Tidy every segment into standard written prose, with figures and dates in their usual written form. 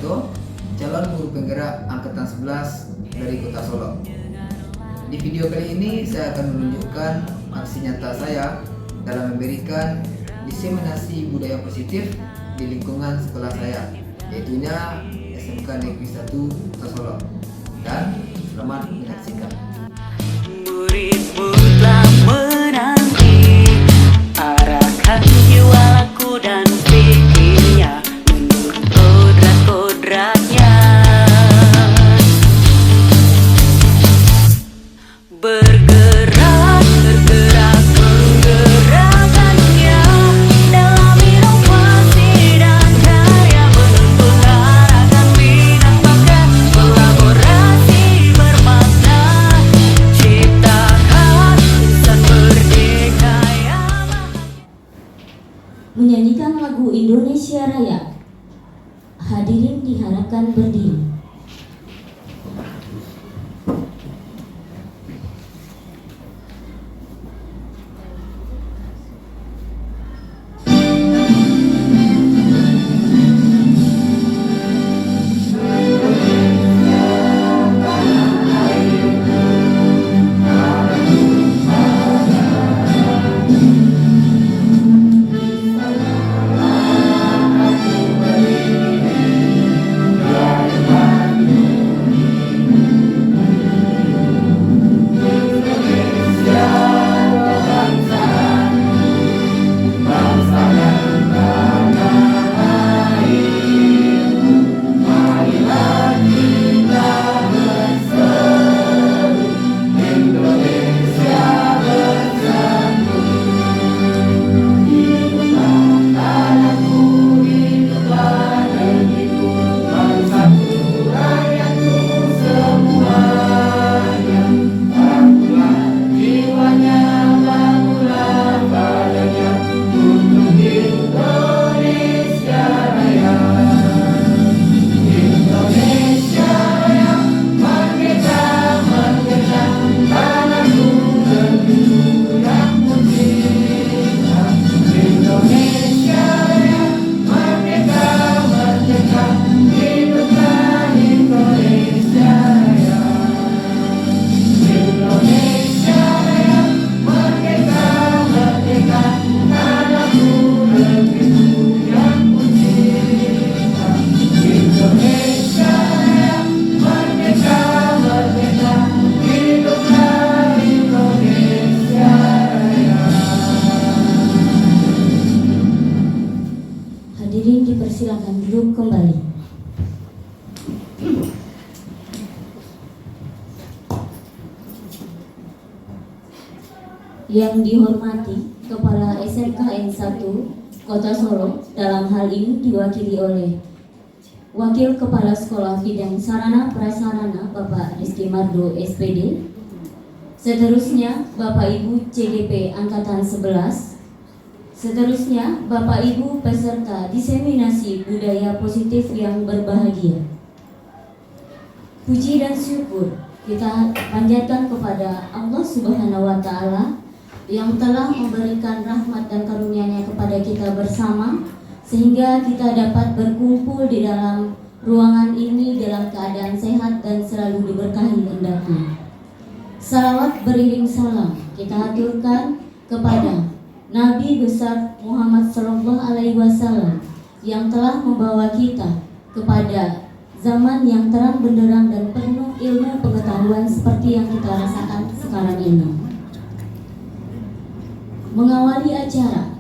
Sugianto, calon guru penggerak angkatan 11 dari Kota Solo. Di video kali ini saya akan menunjukkan aksi nyata saya dalam memberikan diseminasi budaya positif di lingkungan sekolah saya, yaitu SMK Negeri 1 Kota Solo. Dan selamat menyaksikan. Muridmu telah menanti, arahkan jiwa laku dan pikirnya menurut kodrat-kodratnya. Bergerak menggerakkannya dalam inovasi dan karya, menuntun arahkan minat bakat, kolaborasi bermakna, ciptakan insan merdeka yang menyanyikan lagu Indonesia Raya. Hadirin diharapkan berdiri. Hadirin dipersilakan duduk kembali. Yang dihormati Kepala SMKN 1 Kota Solo, dalam hal ini diwakili oleh Wakil Kepala Sekolah Bidang Sarana Prasarana Bapak Rizky Mardo SPD. Seterusnya Bapak Ibu CGP Angkatan 11. Seterusnya Bapak Ibu peserta diseminasi budaya positif yang berbahagia. Puji dan syukur kita panjatkan kepada Allah Subhanahu wa Ta'ala yang telah memberikan rahmat dan karunia-Nya kepada kita bersama, sehingga kita dapat berkumpul di dalam ruangan ini dalam keadaan sehat dan selalu diberkahi kehendaknya. Salawat beriring salam kita aturkan kepada Nabi besar Muhammad Sallallahu Alaihi Wasallam yang telah membawa kita kepada zaman yang terang benderang dan penuh ilmu pengetahuan seperti yang kita rasakan sekarang ini. Mengawali acara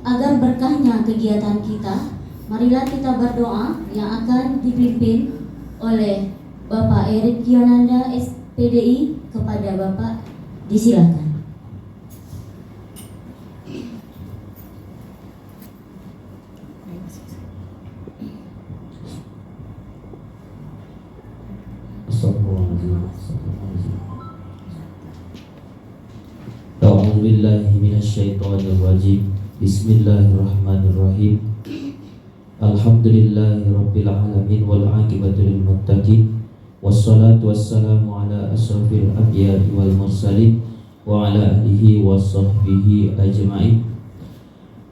agar berkahnya kegiatan kita, marilah kita berdoa yang akan dipimpin oleh Bapak Erik Yonanda SPDI. Kepada Bapak disilakan. A'udzubillahi minasyaitonirrajim. Bismillahirrahmanirrahim. Alhamdulillahirabbil alamin wal 'aqibatu lil muttaqin. Wassalatu wassalamu ala asrafil anbiya'i wal mursalin wa ala alihi wa sahbihi ajma'in.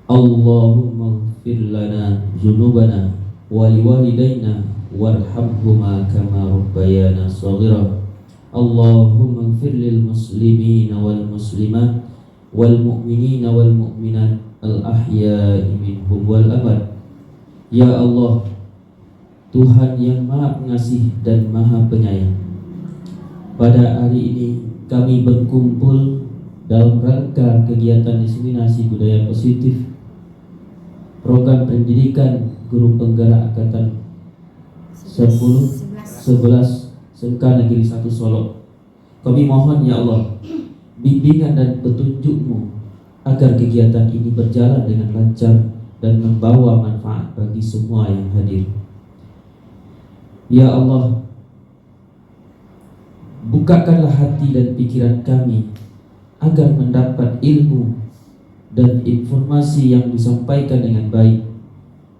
Allahumma ighfir lana dzunubana ولوالدينا وارحمهما كما ربيانا صغيرا اللهم اغفر للمسلمين والمسلمات والمؤمنين والمؤمنات الأحياء منهم والأموات. Ya Allah, Tuhan yang Maha Pengasih dan Maha Penyayang, pada hari ini kami berkumpul dalam rangka kegiatan diseminasi budaya positif program pendidikan guru penggerak angkatan 11 SMK Negeri 1 Solo. Kami mohon ya Allah bimbingan dan petunjuk-Mu agar kegiatan ini berjalan dengan lancar dan membawa manfaat bagi semua yang hadir. Ya Allah, bukakanlah hati dan pikiran kami agar mendapat ilmu dan informasi yang disampaikan dengan baik.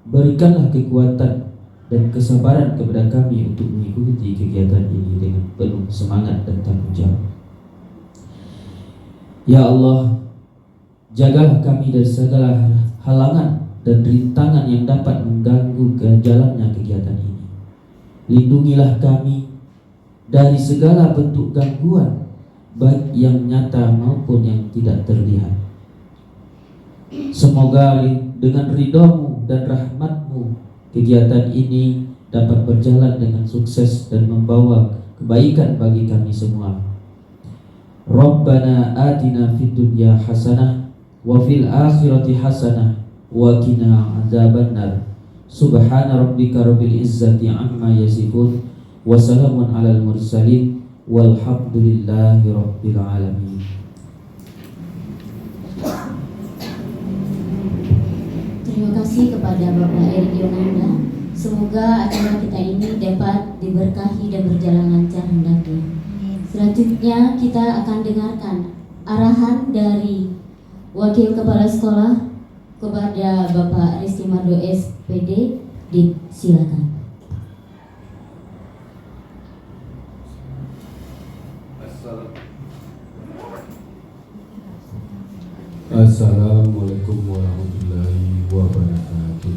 Berikanlah kekuatan dan kesabaran kepada kami untuk mengikuti kegiatan ini dengan penuh semangat dan tanggung jawab. Ya Allah, jagalah kami dari segala halangan dan rintangan yang dapat mengganggu jalannya kegiatan ini. Lindungilah kami dari segala bentuk gangguan, baik yang nyata maupun yang tidak terlihat. Semoga dengan ridho-Mu dan rahmat-Mu kegiatan ini dapat berjalan dengan sukses dan membawa kebaikan bagi kami semua. Rabbana atina fid dunya hasanah wa fil akhirati hasanah wa qina adzabannar. Subhana rabbika rabbil izzati amma yasifun wa salamun alal mursalin walhamdulillahi rabbil alamin. Terima kasih kepada Bapak Erik Yonanda. Semoga acara kita ini dapat diberkahi dan berjalan lancar hendaknya. Selanjutnya kita akan dengarkan arahan dari Wakil Kepala Sekolah kepada Bapak Rizky Mardo SPD. Silakan. Assalamualaikum warahmatullahi wabarakatuh.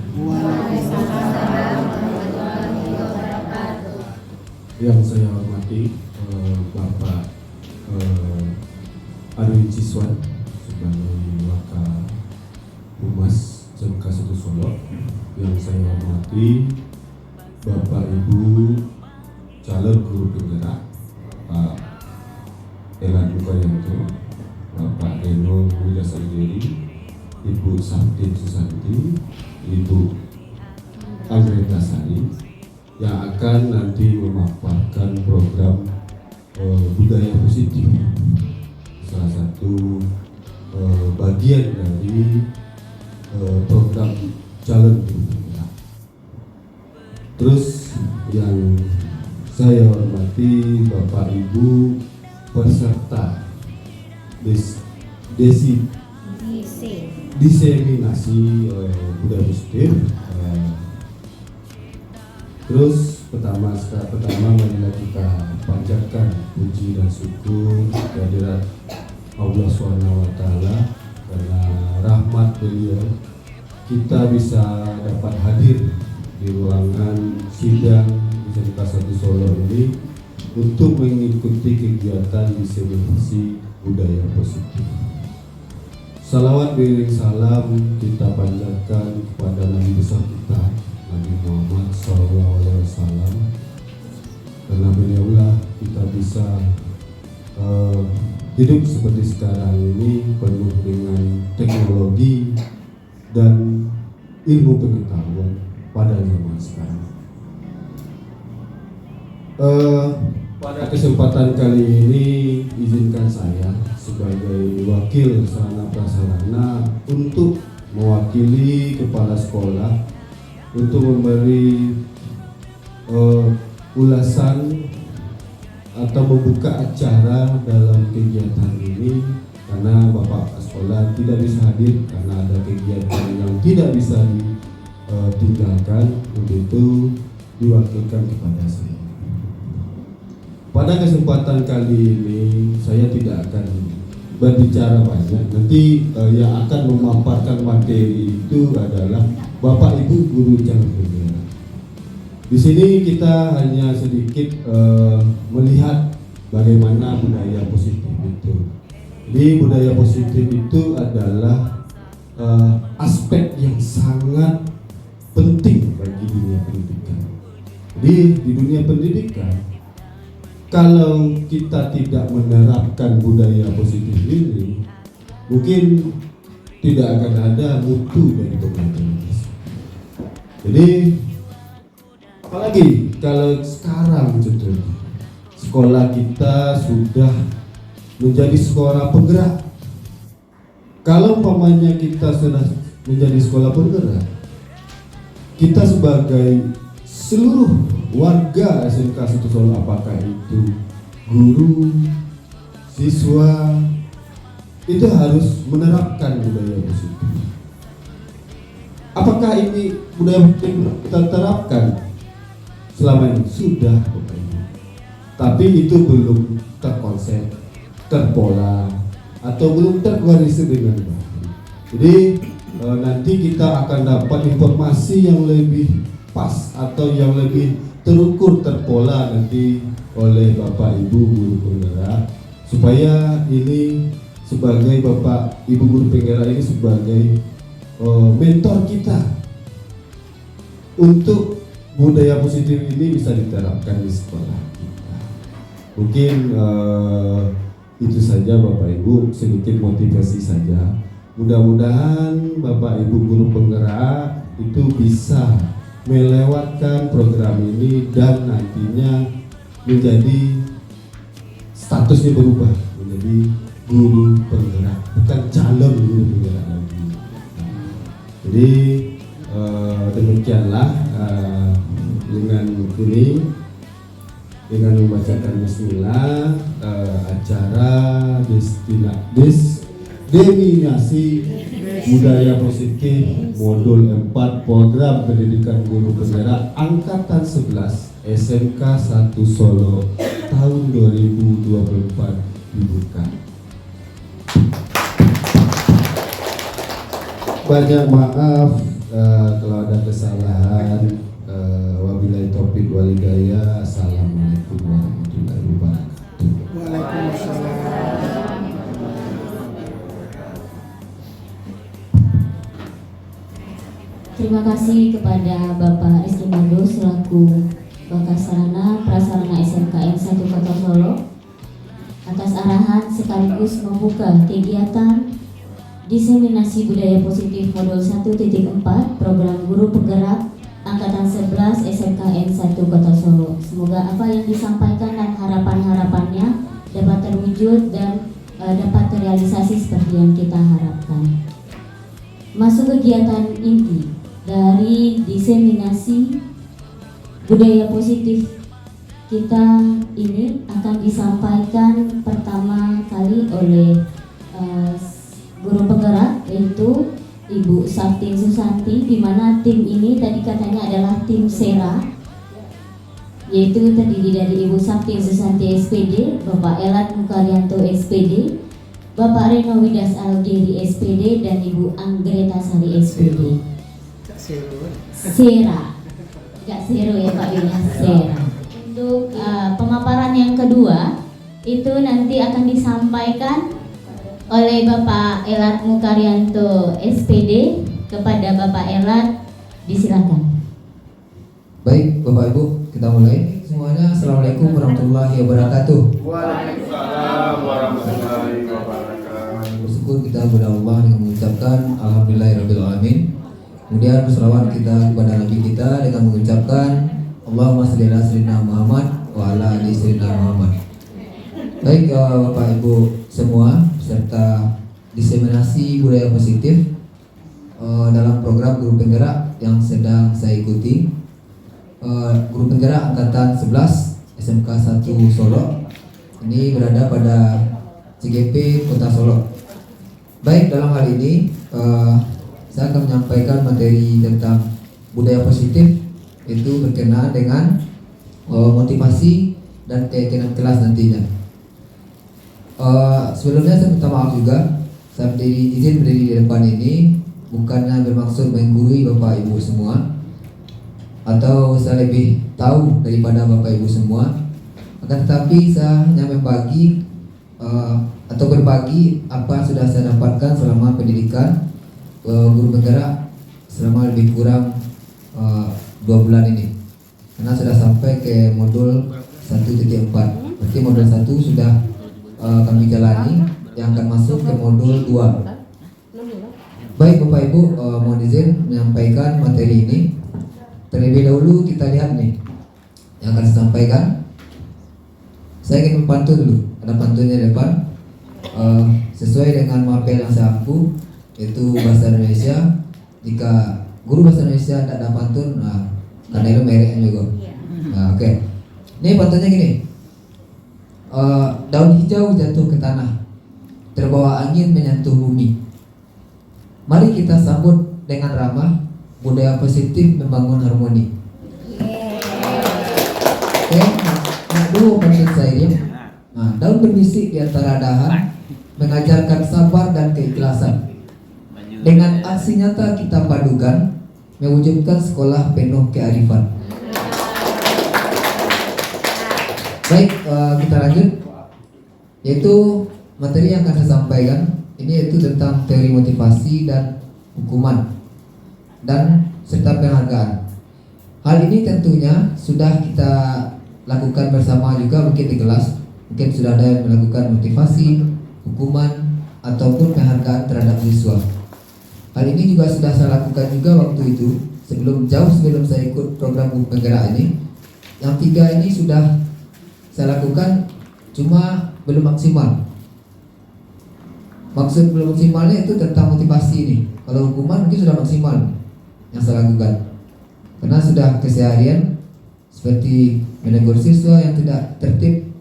Yang saya hormati Bapak Arwin Ciswan sebagai Wakil Humas SMK 1 Solo. Yang saya hormati Bapak Ibu calon guru penggerak Pak Elan Mukayanto, Bapak Reno Widasandiri, Ibu Sabtin Susanti, Ibu Angreta Sari yang akan nanti memaparkan program budaya positif, salah satu bagian dari program calon guru penggerak. Terus yang saya hormati Bapak Ibu peserta diseminasi budaya positif. Terus pertama marilah kita panjatkan puji dan syukur kehadirat Allah SWT karena rahmat beliau kita bisa dapat hadir di ruangan sidang di SMK 1 Solo ini untuk mengikuti kegiatan diseminasi budaya positif. Salawat beriring salam kita panjatkan kepada Nabi besar kita, Nabi Muhammad SAW, karena beliaulah kita bisa hidup seperti sekarang ini penuh dengan teknologi dan ilmu pengetahuan pada zaman sekarang. Pada kesempatan kali ini izinkan saya sebagai wakil sarana prasarana untuk mewakili kepala sekolah untuk memberi ulasan atau membuka acara dalam kegiatan ini karena Bapak sekolah tidak bisa hadir karena ada kegiatan yang tidak bisa ditinggalkan, untuk itu diwakilkan kepada saya. Pada kesempatan kali ini saya tidak akan berbicara banyak. Nanti yang akan memaparkan materi itu adalah Bapak Ibu guru calon penggerak. Di sini kita hanya sedikit melihat bagaimana budaya positif itu. Jadi budaya positif itu adalah aspek yang sangat penting bagi dunia pendidikan. Jadi di dunia pendidikan, kalau kita tidak menerapkan budaya positif ini, mungkin tidak akan ada mutu dari pembelajaran. Jadi apalagi kalau sekarang contohnya sekolah kita sudah menjadi sekolah penggerak. Kalau umpamanya kita sudah menjadi sekolah penggerak, kita sebagai seluruh warga SMK 1 Solo, apakah itu guru, siswa, itu harus menerapkan budaya positif. Apakah ini budaya positif kita terapkan? Selama ini sudah, tapi itu belum terkonsep, terpola, atau belum terkoordinasi dengan baik. Jadi nanti kita akan dapat informasi yang lebih pas atau yang lebih terukur, terpola nanti oleh Bapak Ibu guru penggerak, supaya ini sebagai Bapak Ibu guru penggerak ini sebagai mentor kita untuk budaya positif ini bisa diterapkan di sekolah kita. Mungkin itu saja Bapak Ibu, sedikit motivasi saja. Mudah-mudahan Bapak Ibu guru penggerak itu bisa melewatkan program ini dan nantinya menjadi statusnya berubah menjadi guru penggerak, bukan calon guru penggerak lagi. Jadi demikianlah dengan ini, dengan membacakan bismillah, acara destinasi budaya positif modul 4 program pendidikan guru penggerak angkatan 11 SMK 1 Solo tahun 2024 dibuka. Banyak maaf kalau ada kesalahan. Wabillahi taufiq wal hidayah. Assalamualaikum warahmatullahi wabarakatuh. Waalaikumsalam. Terima kasih kepada Bapak Rizky Mando selaku Bakas Sarana Prasarana SMKN 1 Kota Solo atas arahan sekaligus membuka kegiatan diseminasi budaya positif modul 1.4 program guru penggerak angkatan 11 SMKN 1 Kota Solo. Semoga apa yang disampaikan dan harapan-harapannya dapat terwujud dan dapat terrealisasi seperti yang kita harapkan. Masuk kegiatan inti dari diseminasi budaya positif kita ini akan disampaikan pertama kali oleh guru penggerak, yaitu Ibu Sakti Susanti, di mana tim ini tadi katanya adalah tim SERA, yaitu terdiri dari Ibu Sakti Susanti SPD, Bapak Elat Mukaryanto SPD, Bapak Reno Widas Aldiri SPD, dan Ibu Anggreta Sari SPD. SERA, enggak Sero ya Pak Wina, SERA. Untuk pemaparan yang kedua itu nanti akan disampaikan oleh Bapak Elat Mukaryanto SPD. Kepada Bapak Elat, disilakan. Baik Bapak Ibu, kita mulai semuanya. Assalamualaikum warahmatullahi wabarakatuh. Waalaikumsalam warahmatullahi wabarakatuh. Bersyukur kita kepada Allah dengan mengucapkan Alhamdulillahirrahmanirrahim. Kemudian berselawat kita kepada Nabi kita dengan mengucapkan Allahumma sholli ala sayyidina Muhammad wa ala ali sayyidina Muhammad. Baik Bapak Ibu semua, serta diseminasi budaya positif dalam program guru penggerak yang sedang saya ikuti, guru penggerak angkatan 11 SMK 1 Solo ini berada pada CGP Kota Solo. Baik, dalam hal ini saya akan menyampaikan materi tentang budaya positif, itu berkenaan dengan motivasi dan keyakinan kelas nantinya. Sebelumnya saya minta maaf juga, saya izin berdiri di depan ini bukannya bermaksud menggurui Bapak Ibu semua, atau saya lebih tahu daripada Bapak Ibu semua. Akan tetapi saya hanya membagi atau berbagi apa yang sudah saya dapatkan selama pendidikan guru penggerak selama lebih kurang 2 bulan ini. Karena sudah sampai ke modul 1.4. Berarti modul 1 sudah kami jalani, yang akan masuk ke modul 2. Baik Bapak Ibu, mohon izin menyampaikan materi ini. Terlebih dahulu kita lihat nih yang akan saya sampaikan. Saya ingin berpantun dulu. Ada pantunnya di depan. Sesuai dengan mapel yang saya ampu, yaitu bahasa Indonesia. Jika guru bahasa Indonesia tidak ada pantun, karena itu mereknya juga. Oke. Ini pantunnya gini. Daun hijau jatuh ke tanah, terbawa angin menyentuh bumi. Mari kita sambut dengan ramah, budaya positif membangun harmoni. Oke, nah dulu pantun saya ini. Daun berbisik di antara dahan, mengajarkan sabar dan keikhlasan. Dengan aksi nyata kita padukan, mewujudkan sekolah penuh kearifan. Baik, kita lanjut. Yaitu materi yang akan saya sampaikan ini yaitu tentang teori motivasi dan hukuman dan serta penghargaan. Hal ini tentunya sudah kita lakukan bersama juga mungkin di kelas. Mungkin sudah ada yang melakukan motivasi, hukuman ataupun penghargaan terhadap siswa. Hal ini juga sudah saya lakukan juga waktu itu jauh sebelum saya ikut program guru penggerak ini. Yang 3 ini sudah saya lakukan, cuma belum maksimal. Maksud belum maksimalnya itu tentang motivasi ini. Kalau hukuman mungkin sudah maksimal yang saya lakukan, karena sudah keseharian seperti menegur siswa yang tidak tertib,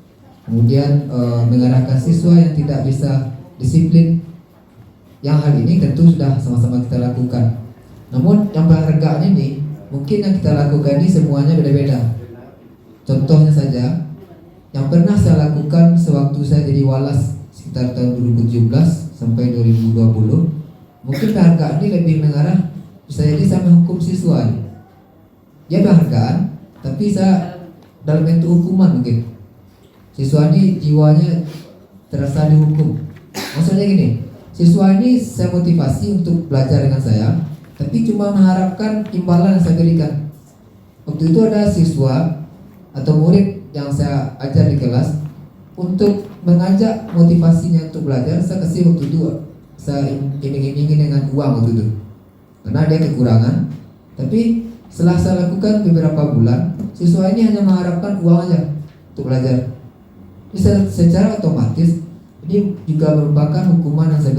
kemudian mengarahkan siswa yang tidak bisa disiplin. Yang hal ini tentu sudah sama-sama kita lakukan. Namun yang penghargaan ini mungkin yang kita lakukan ini semuanya beda-beda. Contohnya saja, yang pernah saya lakukan sewaktu saya jadi walas sekitar tahun 2017 sampai 2020, mungkin penghargaan ini lebih mengarah bisa jadi saya menghukum siswa ini. Dia penghargaan, tapi saya dalam bentuk hukuman mungkin. Siswa ini jiwanya terasa dihukum. Maksudnya gini, siswa ini saya motivasi untuk belajar dengan saya, tapi cuma mengharapkan imbalan yang saya berikan. Waktu itu ada siswa atau murid yang saya ajar di kelas, untuk mengajak motivasinya untuk belajar, saya kasih waktu 2. Saya iming-imingin dengan uang waktu itu, karena dia kekurangan. Tapi setelah saya lakukan beberapa bulan, siswa ini hanya mengharapkan uang aja untuk belajar. Bisa secara otomatis ini juga merupakan hukuman yang saya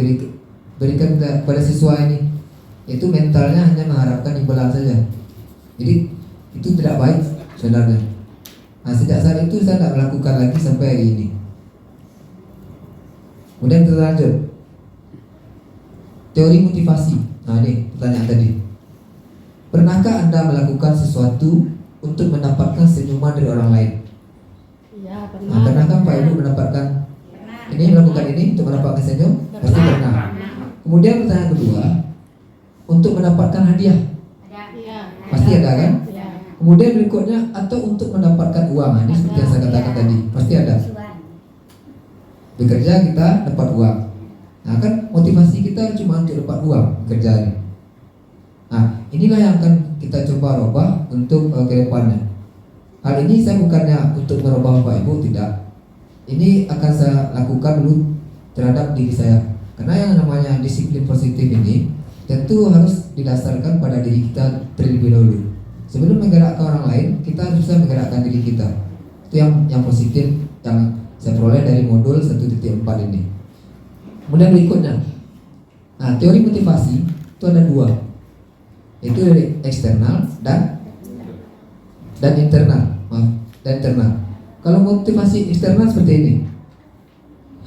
berikan kepada siswa ini, yaitu mentalnya hanya mengharapkan imbalan saja. Jadi itu tidak baik sebenarnya. Nah, sejak saat itu saya tidak melakukan lagi sampai hari ini. Kemudian kita lanjut. Teori motivasi. Nah, ini pertanyaan tadi. Pernahkah Anda melakukan sesuatu untuk mendapatkan senyuman dari orang lain? Iya, pernah. Nah, pernahkah Pak Ibu mendapatkan ini, melakukan ini untuk mendapatkan senyum? Pasti pernah. Kemudian pertanyaan kedua, untuk mendapatkan hadiah? Iya. Pasti ada kan? Iya. Kemudian berikutnya, atau untuk mendapatkan uang. Nah, ini seperti yang saya katakan tadi, pasti ada. Bekerja kita dapat uang. Nah, kan motivasi kita cuma untuk dapat uang bekerja ini. Nah, inilah yang akan kita coba rubah untuk ke depannya. Hal ini saya bukannya untuk merubah Bapak Ibu, tidak. Ini akan saya lakukan dulu terhadap diri saya. Karena yang namanya disiplin positif ini tentu harus didasarkan pada diri kita terlebih dahulu. Sebelum menggerakkan orang lain, kita harus bisa menggerakkan diri kita. Itu yang positif yang saya peroleh dari modul 1.4 ini. Kemudian berikutnya, nah, teori motivasi itu ada 2, yaitu dari eksternal dan internal. Kalau motivasi eksternal seperti ini,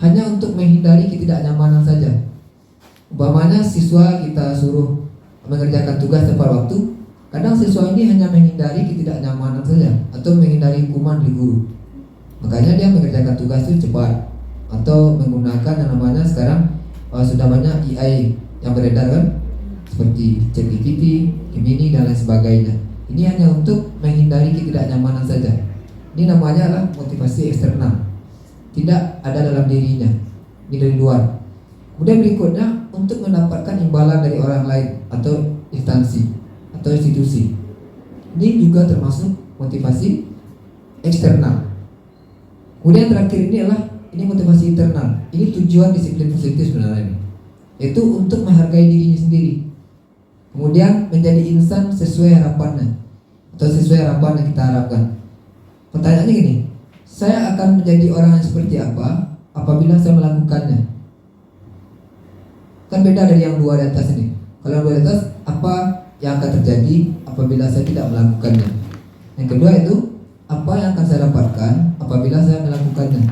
hanya untuk menghindari ketidaknyamanan saja. Umpamanya siswa kita suruh mengerjakan tugas tepat waktu, kadang siswa ini hanya menghindari ketidaknyamanan saja atau menghindari hukuman dari guru. Makanya dia mengerjakan tugas itu cepat, atau menggunakan yang namanya sekarang sudah banyak AI yang beredar kan, seperti ChatGPT, Gemini dan lain sebagainya. Ini hanya untuk menghindari ketidaknyamanan saja. Ini namanya adalah motivasi eksternal. Tidak ada dalam dirinya, ini dari luar. Kemudian berikutnya untuk mendapatkan imbalan dari orang lain atau instansi atau institusi. Ini juga termasuk motivasi eksternal. Kemudian terakhir ini adalah ini motivasi internal. Ini tujuan disiplin positif sebenarnya ini, yaitu untuk menghargai dirinya sendiri. Kemudian menjadi insan sesuai harapannya atau sesuai harapan yang kita harapkan. Pertanyaannya gini, saya akan menjadi orang yang seperti apa apabila saya melakukannya? Kan beda dari yang dua di atas ini. Kalau yang dua di atas, apa yang akan terjadi apabila saya tidak melakukannya? Yang kedua itu, apa yang akan saya dapatkan apabila saya melakukannya?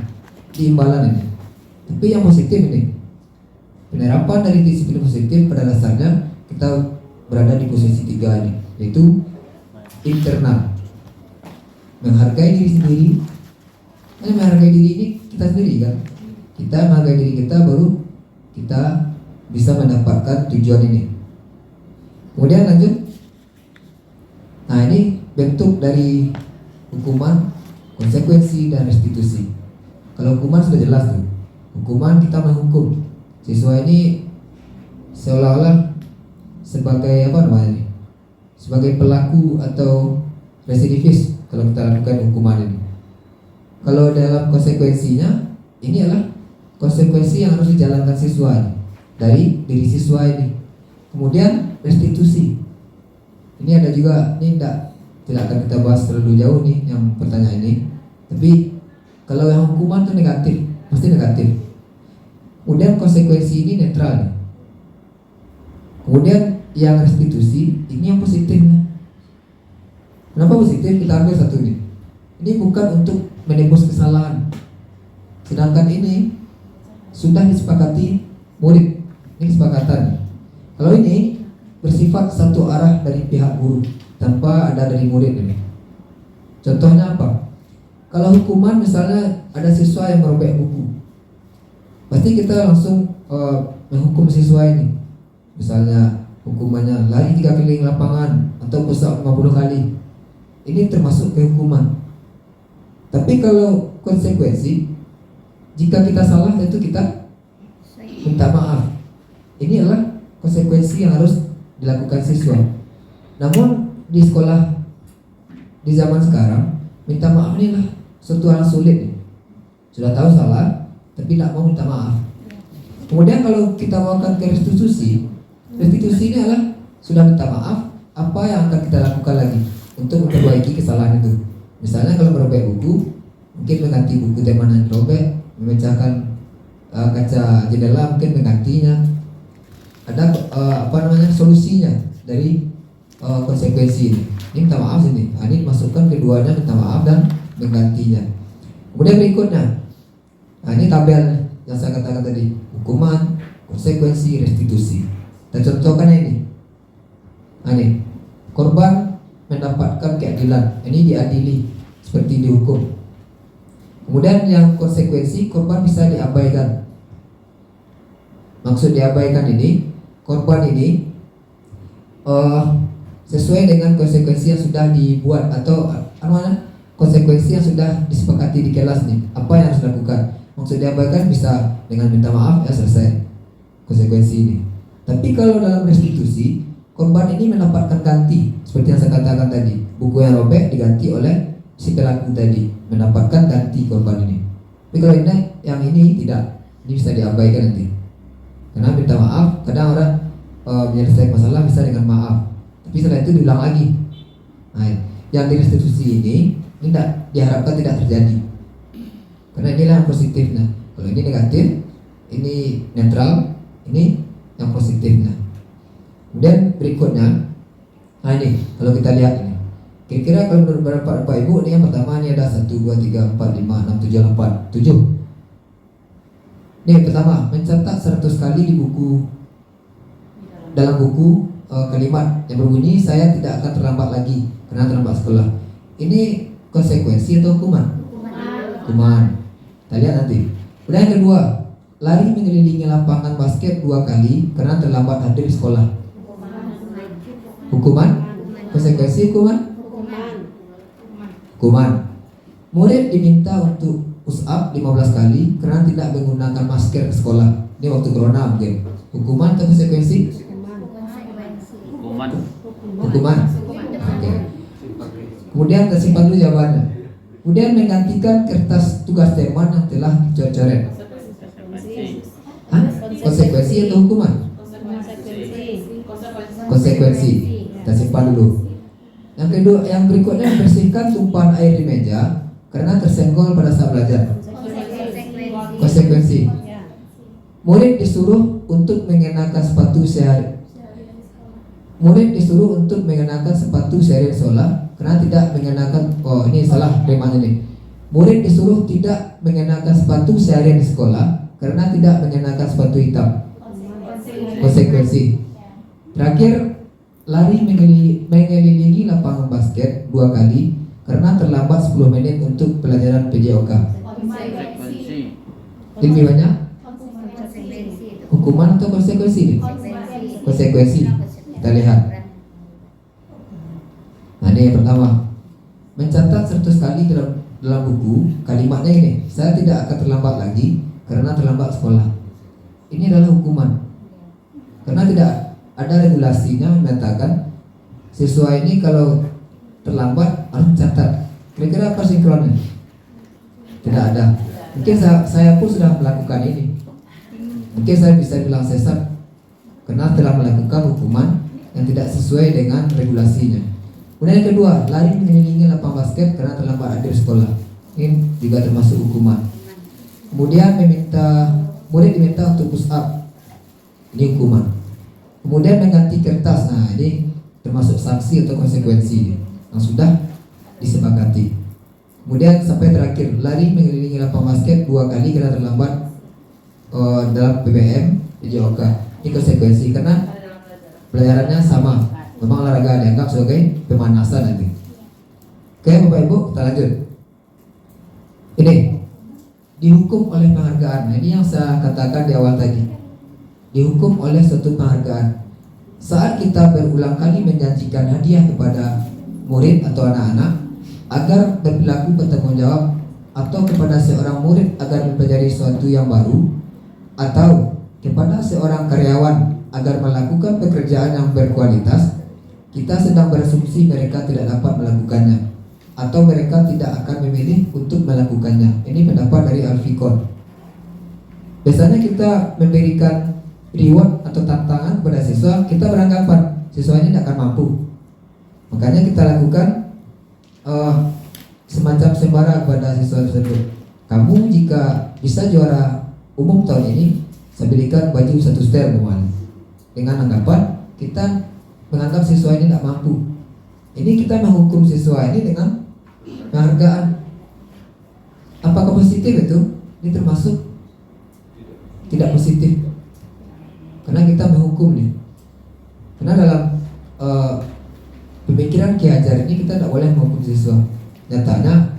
Di imbalan ini. Tapi yang positif ini, penerapan dari disiplin positif pada dasarnya kita berada di posisi 3 ini, yaitu internal, menghargai diri sendiri. Menghargai diri ini kita sendiri kan. Kita menghargai diri kita, baru kita bisa mendapatkan tujuan ini. Kemudian lanjut. Nah, ini bentuk dari hukuman, konsekuensi, dan restitusi. Kalau hukuman sudah jelas tuh. Hukuman kita menghukum siswa ini seolah-olah sebagai apa namanya? Sebagai pelaku atau residivis kalau kita lakukan hukuman ini. Kalau dalam konsekuensinya, ini adalah konsekuensi yang harus dijalankan siswa ini, dari diri siswa ini. Kemudian restitusi. Ini ada juga, ini tidak akan kita bahas terlalu jauh nih yang pertanyaan ini. Tapi kalau yang hukuman itu negatif, pasti negatif. Kemudian konsekuensi ini netral nih. Kemudian yang restitusi ini yang positifnya. Kenapa positif? Kita ambil satu nih. Ini bukan untuk menebus kesalahan. Sedangkan ini sudah disepakati murid. Ini kesepakatan. Kalau ini bersifat satu arah dari pihak guru tanpa ada dari murid ini. Contohnya apa? Kalau hukuman misalnya ada siswa yang merobek buku, pasti kita langsung menghukum siswa ini. Misalnya hukumannya lari 3 keliling lapangan atau push up 50 kali. Ini termasuk kehukuman. Tapi kalau konsekuensi, jika kita salah tentu kita minta maaf. Ini adalah konsekuensi yang harus dilakukan siswa. Namun di sekolah di zaman sekarang, minta maaf ini lah suatu hal sulit. Sudah tahu salah, tapi tidak mau minta maaf. Kemudian kalau kita melakukan ke restitusi, restitusi ini adalah sudah minta maaf, apa yang akan kita lakukan lagi untuk memperbaiki kesalahan itu. Misalnya kalau merobek buku, mungkin mengganti buku tema yang dirobek, memecahkan kaca jendela, mungkin menggantinya. Ada solusinya dari konsekuensi ini. Ini minta maaf sini. Ini masukkan keduanya, minta maaf dan menggantinya. Kemudian berikutnya, ini tabel yang saya katakan tadi, hukuman, konsekuensi, restitusi. Dan contohkannya ini. Ini korban mendapatkan keadilan. Ini diadili seperti dihukum. Kemudian yang konsekuensi, korban bisa diabaikan. Maksud diabaikan ini, korban ini sesuai dengan konsekuensi yang sudah dibuat atau konsekuensi yang sudah disepakati di kelas nih. Apa yang harus dilakukan? Maksud diabaikan bisa dengan minta maaf, ya selesai konsekuensi ini. Tapi kalau dalam restitusi, korban ini mendapatkan ganti seperti yang saya katakan tadi. Buku yang robek diganti oleh si pelaku tadi, mendapatkan ganti korban ini. Tapi kalau ini yang ini tidak, ini bisa diabaikan nanti. Karena minta maaf, kadang orang menyelesaikan masalah bisa dengan maaf. Tapi setelah itu diulang lagi. Nah, yang di restitusi ini tidak diharapkan tidak terjadi. Karena inilah yang positifnya. Kalau ini negatif, ini netral, ini yang positifnya. Kemudian berikutnya, nah ini kalau kita lihat ini, kira-kira kalau menurut Bapak Ibu ini yang pertama ini ada 1, 2, 3, 4, 5, 6, 7, 8, 7. Ini pertama, mencetak 100 kali di buku, dalam buku kalimat yang berbunyi saya tidak akan terlambat lagi karena terlambat sekolah. Ini konsekuensi atau hukuman? Hukuman. Kita lihat nanti. Kemudian yang kedua, lari mengelilingi lapangan basket 2 kali karena terlambat hadir di sekolah. Hukuman? Konsekuensi hukuman. Hukuman. Murid diminta untuk push up 15 kali karena tidak menggunakan masker ke sekolah. Ini waktu corona mungkin. Hukuman atau konsekuensi? Hukuman. Oke. Kemudian kita simpan dulu jawabannya. Kemudian menggantikan kertas tugas teman yang telah dicoret-coret. Hah? Konsekuensi atau hukuman? Konsekuensi. Kita simpan dulu. Yang kedua, yang berikutnya membersihkan tumpahan air di meja karena tersenggol pada saat belajar. Konsekuensi. Murid disuruh untuk mengenakan sepatu sehari. Murid disuruh untuk mengenakan sepatu sehari sekolah karena tidak mengenakan. Oh, ini salah temanya nih. Murid disuruh tidak mengenakan sepatu seharian di sekolah karena tidak mengenakan sepatu hitam. Konsekuensi. Terakhir, lari mengelilingi lapangan basket 2 kali karena terlambat 10 menit untuk pelajaran PJOK. Lebih banyak hukuman atau konsekuensi? Konsekuensi. Kita lihat. Nah, ini yang pertama. Mencatat 100 kali dalam buku, kalimatnya ini, saya tidak akan terlambat lagi karena terlambat sekolah. Ini adalah hukuman. Karena tidak ada regulasinya menyatakan siswa ini kalau terlambat harus mencatat. Kira-kira apa sinkronnya? Tidak ada. Mungkin saya pun sudah melakukan ini. Mungkin saya bisa bilang sesat karena telah melakukan hukuman yang tidak sesuai dengan regulasinya. Kemudian yang kedua, lari mengelilingi lapangan basket karena terlambat hadir sekolah. Ini juga termasuk hukuman. Kemudian murid diminta untuk push up. Ini hukuman. Kemudian mengganti kertas. Nah, ini termasuk sanksi atau konsekuensi yang sudah disepakati. Kemudian sampai terakhir, lari mengelilingi lapangan basket 2 kali karena terlambat dalam PBM PJOK. Ini konsekuensi karena pelajarannya sama. Memang olahraga dianggap sebagai pemanasan nanti. Oke, Bapak Ibu, kita lanjut. Ini dihukum oleh penghargaan. Nah, ini yang saya katakan di awal tadi. Dihukum oleh suatu penghargaan. Saat kita berulang kali menjanjikan hadiah kepada murid atau anak-anak agar berperilaku bertanggung jawab, atau kepada seorang murid agar mempelajari sesuatu yang baru, atau kepada seorang karyawan agar melakukan pekerjaan yang berkualitas, kita sedang berasumsi mereka tidak dapat melakukannya atau mereka tidak akan memilih untuk melakukannya. Ini pendapat dari Al-Fiqh. Biasanya kita memberikan reward atau tantangan kepada siswa, kita beranggapan siswa ini tidak akan mampu. Makanya kita lakukan semacam sembara kepada siswa tersebut. Kamu jika bisa juara umum tahun ini, saya berikan baju 1 setel kemarin. Dengan anggapan kita menganggap siswa ini tidak mampu. Ini kita menghukum siswa ini dengan penghargaan. Apakah positif itu? Ini termasuk tidak positif. Karena kita menghukum nih. Karena dalam pemikiran Ki Hajar ini kita tidak boleh menghukum siswa. Nyatanya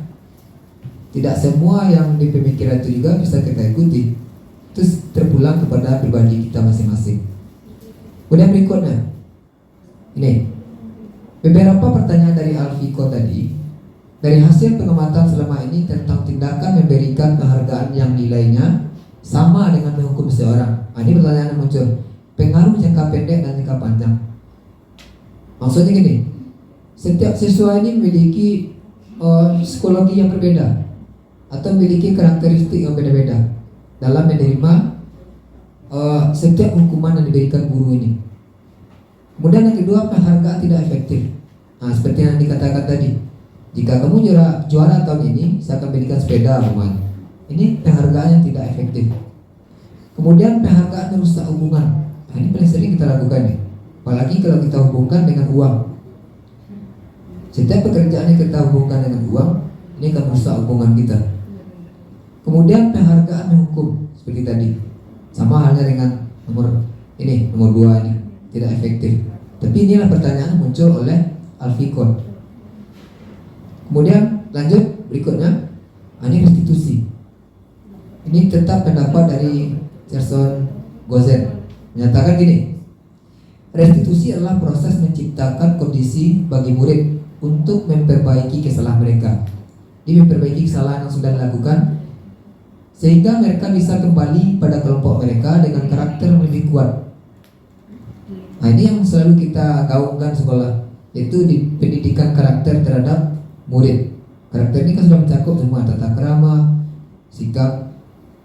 tidak semua yang di pemikiran itu juga bisa kita ikuti. Terus terpulang kepada pribadi kita masing-masing. Kemudian berikutnya, ini beberapa pertanyaan dari Al-Fiqh tadi. Dari hasil pengamatan selama ini tentang tindakan memberikan penghargaan yang nilainya sama dengan menghukum seorang. Nah, ini pertanyaan yang muncul. Pengaruh jangka pendek dan jangka panjang. Maksudnya gini, setiap siswa ini memiliki psikologi yang berbeda atau memiliki karakteristik yang berbeda dalam menerima setiap hukuman yang diberikan guru ini. Kemudian yang kedua, penghargaan tidak efektif. Nah, seperti yang dikatakan tadi, jika kamu juara tahun ini, saya akan berikan sepeda teman. Ini penghargaan yang tidak efektif. Kemudian penghargaan merusak hubungan. Nah, ini paling sering kita lakukan nih. Apalagi kalau kita hubungkan dengan uang. Setiap pekerjaan yang kita hubungkan dengan uang, ini akan merusak hubungan kita. Kemudian penghargaan menghukum seperti tadi. Sama halnya dengan nomor 2 ini, tidak efektif. Tapi inilah pertanyaan yang muncul oleh Al-Fiqh. Kemudian lanjut berikutnya, ini restitusi. Ini tetap pendapat dari Gerson Gozen, menyatakan gini, restitusi adalah proses menciptakan kondisi bagi murid untuk memperbaiki kesalahan mereka. Dia memperbaiki kesalahan yang sudah dilakukan sehingga mereka bisa kembali pada kelompok mereka dengan karakter yang lebih kuat. Nah, ini yang selalu kita gaungkan sekolah, yaitu di pendidikan karakter terhadap murid. Karakter ini kan sudah mencakup semua tata krama, sikap,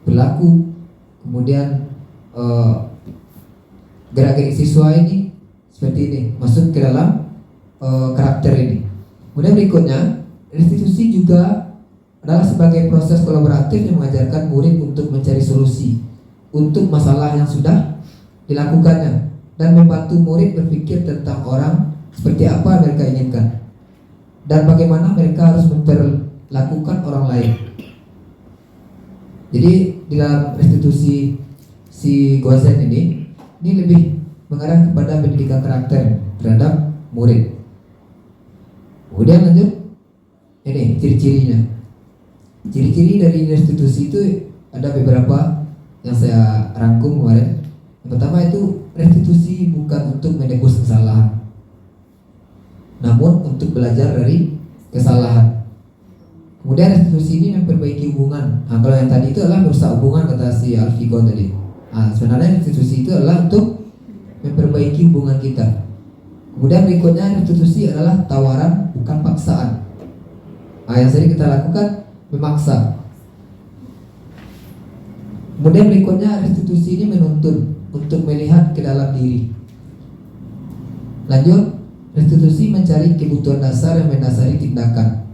berlaku, kemudian gerak-gerik siswa ini seperti ini masuk ke dalam karakter ini. Kemudian berikutnya, restitusi juga adalah sebagai proses kolaboratif yang mengajarkan murid untuk mencari solusi untuk masalah yang sudah dilakukannya dan membantu murid berpikir tentang orang seperti apa mereka inginkan dan bagaimana mereka harus memperlakukan orang lain. Jadi di dalam restitusi si Gozen ini lebih mengarah kepada pendidikan karakter terhadap murid. Kemudian lanjut, ini ciri-cirinya. Ciri-ciri dari restitusi itu ada beberapa yang saya rangkum kemarin. Yang pertama itu restitusi bukan untuk menebus kesalahan, namun untuk belajar dari kesalahan. Kemudian restitusi ini memperbaiki hubungan. Nah, kalau yang tadi itu adalah merusak hubungan kata si Alfigo tadi. Nah, sebenarnya restitusi itu adalah untuk memperbaiki hubungan kita. Kemudian berikutnya restitusi adalah tawaran bukan paksaan. Nah, yang sering kita lakukan memaksa. Kemudian berikutnya restitusi ini menuntun untuk melihat ke dalam diri. Lanjut, restitusi mencari kebutuhan dasar yang mendasari tindakan.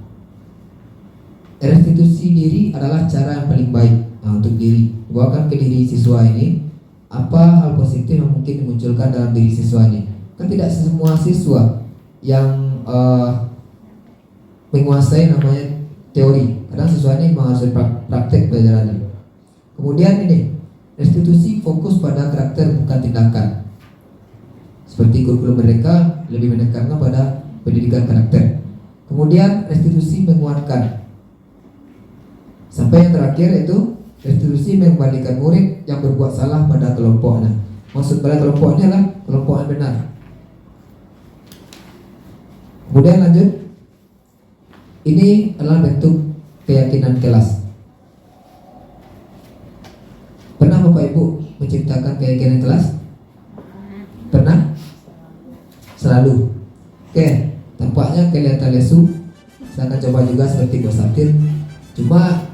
Restitusi diri adalah cara yang paling baik untuk diri. Bawakan ke diri siswa ini apa hal positif yang mungkin dimunculkan dalam diri siswa ini. Kan tidak semua siswa yang menguasai namanya teori. Kadang siswa ini memang harus praktek pelajarannya. Kemudian ini restitusi fokus pada karakter bukan tindakan. Seperti kurikulum mereka lebih menekankan pada pendidikan karakter. Kemudian restitusi menguatkan. Sampai yang terakhir yaitu restitusi mengembalikan murid yang berbuat salah pada kelompoknya. Maksud pada kelompoknya adalah kelompok yang benar. Kemudian lanjut, ini adalah bentuk keyakinan kelas. Pernah Bapak Ibu menciptakan keyakinan kelas? Pernah? Selalu. Oke, tampaknya kelihatan lesu. Saya akan coba juga seperti Bos Satir. Cuma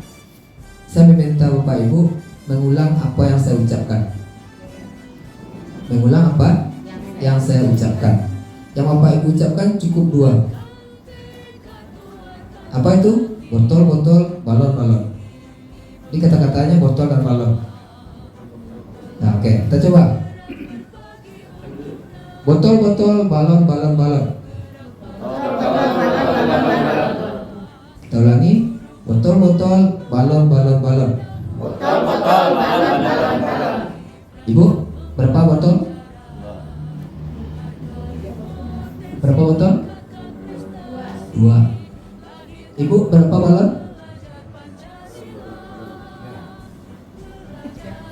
saya meminta Bapak Ibu mengulang apa yang saya ucapkan. Mengulang apa yang saya ucapkan. Yang Bapak Ibu ucapkan cukup 2. Apa itu? Botol, botol, balon, balon. Ini kata-katanya botol dan balon. Nah, oke, kita coba. Botol, botol, balon, balon, balon. Kita ulangi. Botol, botol, balon, balon, balon. Botol, botol, balon, balon, balon. Ibu, berapa botol? Berapa botol? 2. Ibu, berapa balon?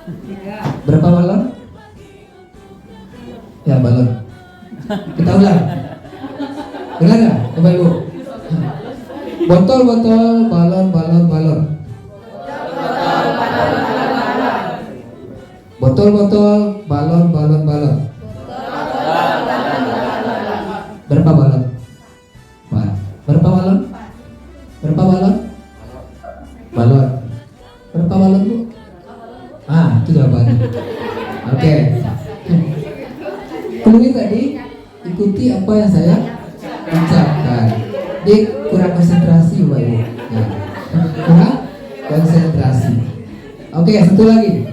3. Berapa balon? Ya, balon. Kita ulang. Dengar nggak, Bapak Ibu? Botol, botol, balon, balon, balon. Botol, botol, balon, balon, balon. Berapa balon? 4. Berapa balon? Berapa balon? Balon. Berapa balon, Bu? Itu jawabannya. Oke. Kemudian tadi ikuti apa yang saya ucapkan. Dia kurang konsentrasi, Bapak Ibu. Ya. Kurang konsentrasi. Oke, satu lagi.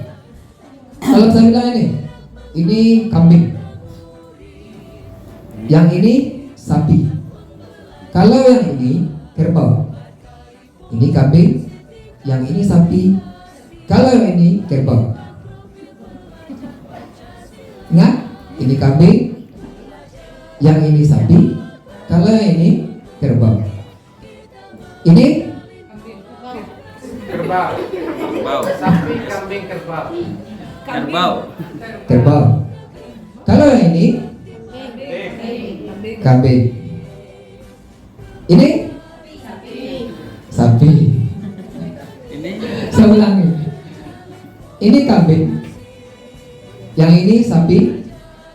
Kalau saya bilang ini kambing. Yang ini sapi. Kalau yang ini kerbau. Ini kambing, yang ini sapi. Kalau yang ini kerbau. Ingat, ini kambing, yang ini sapi. Kalau yang ini kerbau. Ini Kerbau. Sapi, kambing, kerbau. kerbau. Kalau yang ini Kambing. Ini? Sapi. Ini Saya ulangi. Ini kambing. Yang ini sapi.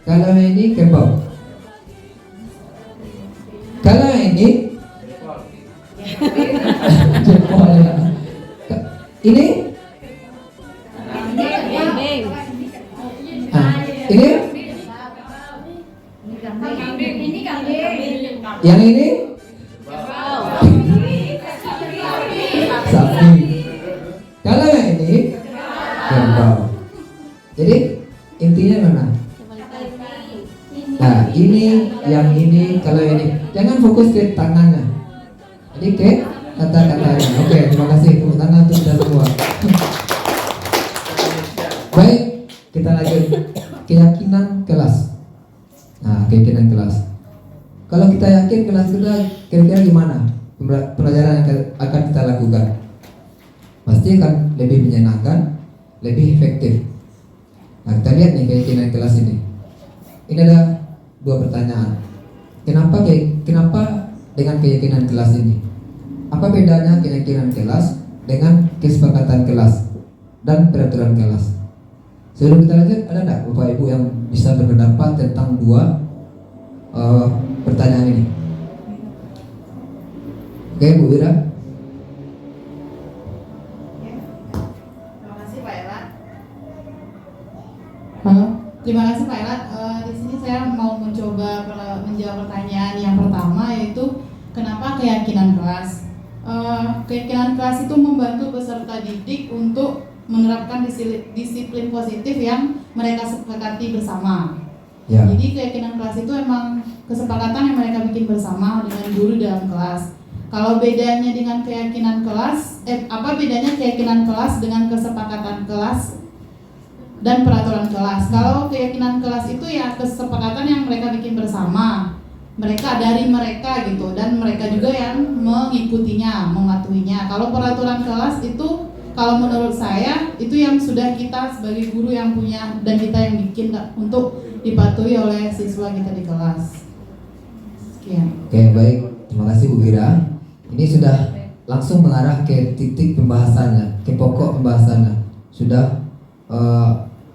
Kalau yang ini kerbau. Kalau yang ini jempol ya. Ini? Ah, ini? Yang ini? Sapi. Kalau yang ini kerbau. Jadi intinya mana? Nah, ini, yang ini, kalau ini jangan fokus ke tangannya. Jadi ke kata-katanya. Oke, terima kasih. Tepuk tangan untuk kita semua. Baik, kita lanjut. Keyakinan kelas. Nah, keyakinan kelas. Kalau kita yakin kelas kita kira-kira gimana pelajaran yang akan kita lakukan? Pasti akan lebih menyenangkan, lebih efektif. Nah, kita lihat nih keyakinan kelas ini. Ini ada 2 pertanyaan. Kenapa dengan keyakinan kelas ini? Apa bedanya keyakinan kelas dengan kesepakatan kelas dan peraturan kelas? Sebelum kita lanjut, ada enggak Bapak Ibu yang bisa berpendapat tentang 2 pertanyaan ini? Oke, Bu Wira. Terima kasih Pak Elat. Halo, terima kasih Pak Elat. Di sini saya mau mencoba menjawab pertanyaan yang pertama, yaitu kenapa keyakinan kelas. Keyakinan kelas itu membantu peserta didik untuk menerapkan disiplin positif yang mereka sepakati bersama. Ya. Jadi keyakinan kelas itu emang kesepakatan yang mereka bikin bersama dengan guru dalam kelas. Kalau bedanya dengan keyakinan kelas, apa bedanya keyakinan kelas dengan kesepakatan kelas dan peraturan kelas? Kalau keyakinan kelas itu ya kesepakatan yang mereka bikin bersama, mereka dari mereka gitu, dan mereka juga yang mengikutinya, mematuhinya. Kalau peraturan kelas itu, kalau menurut saya itu yang sudah kita sebagai guru yang punya dan kita yang bikin untuk dipatuhi oleh siswa kita di kelas. Sekian. Oke, baik. Terima kasih Bu Wira. Ini sudah langsung mengarah ke titik pembahasannya, ke pokok pembahasannya. Sudah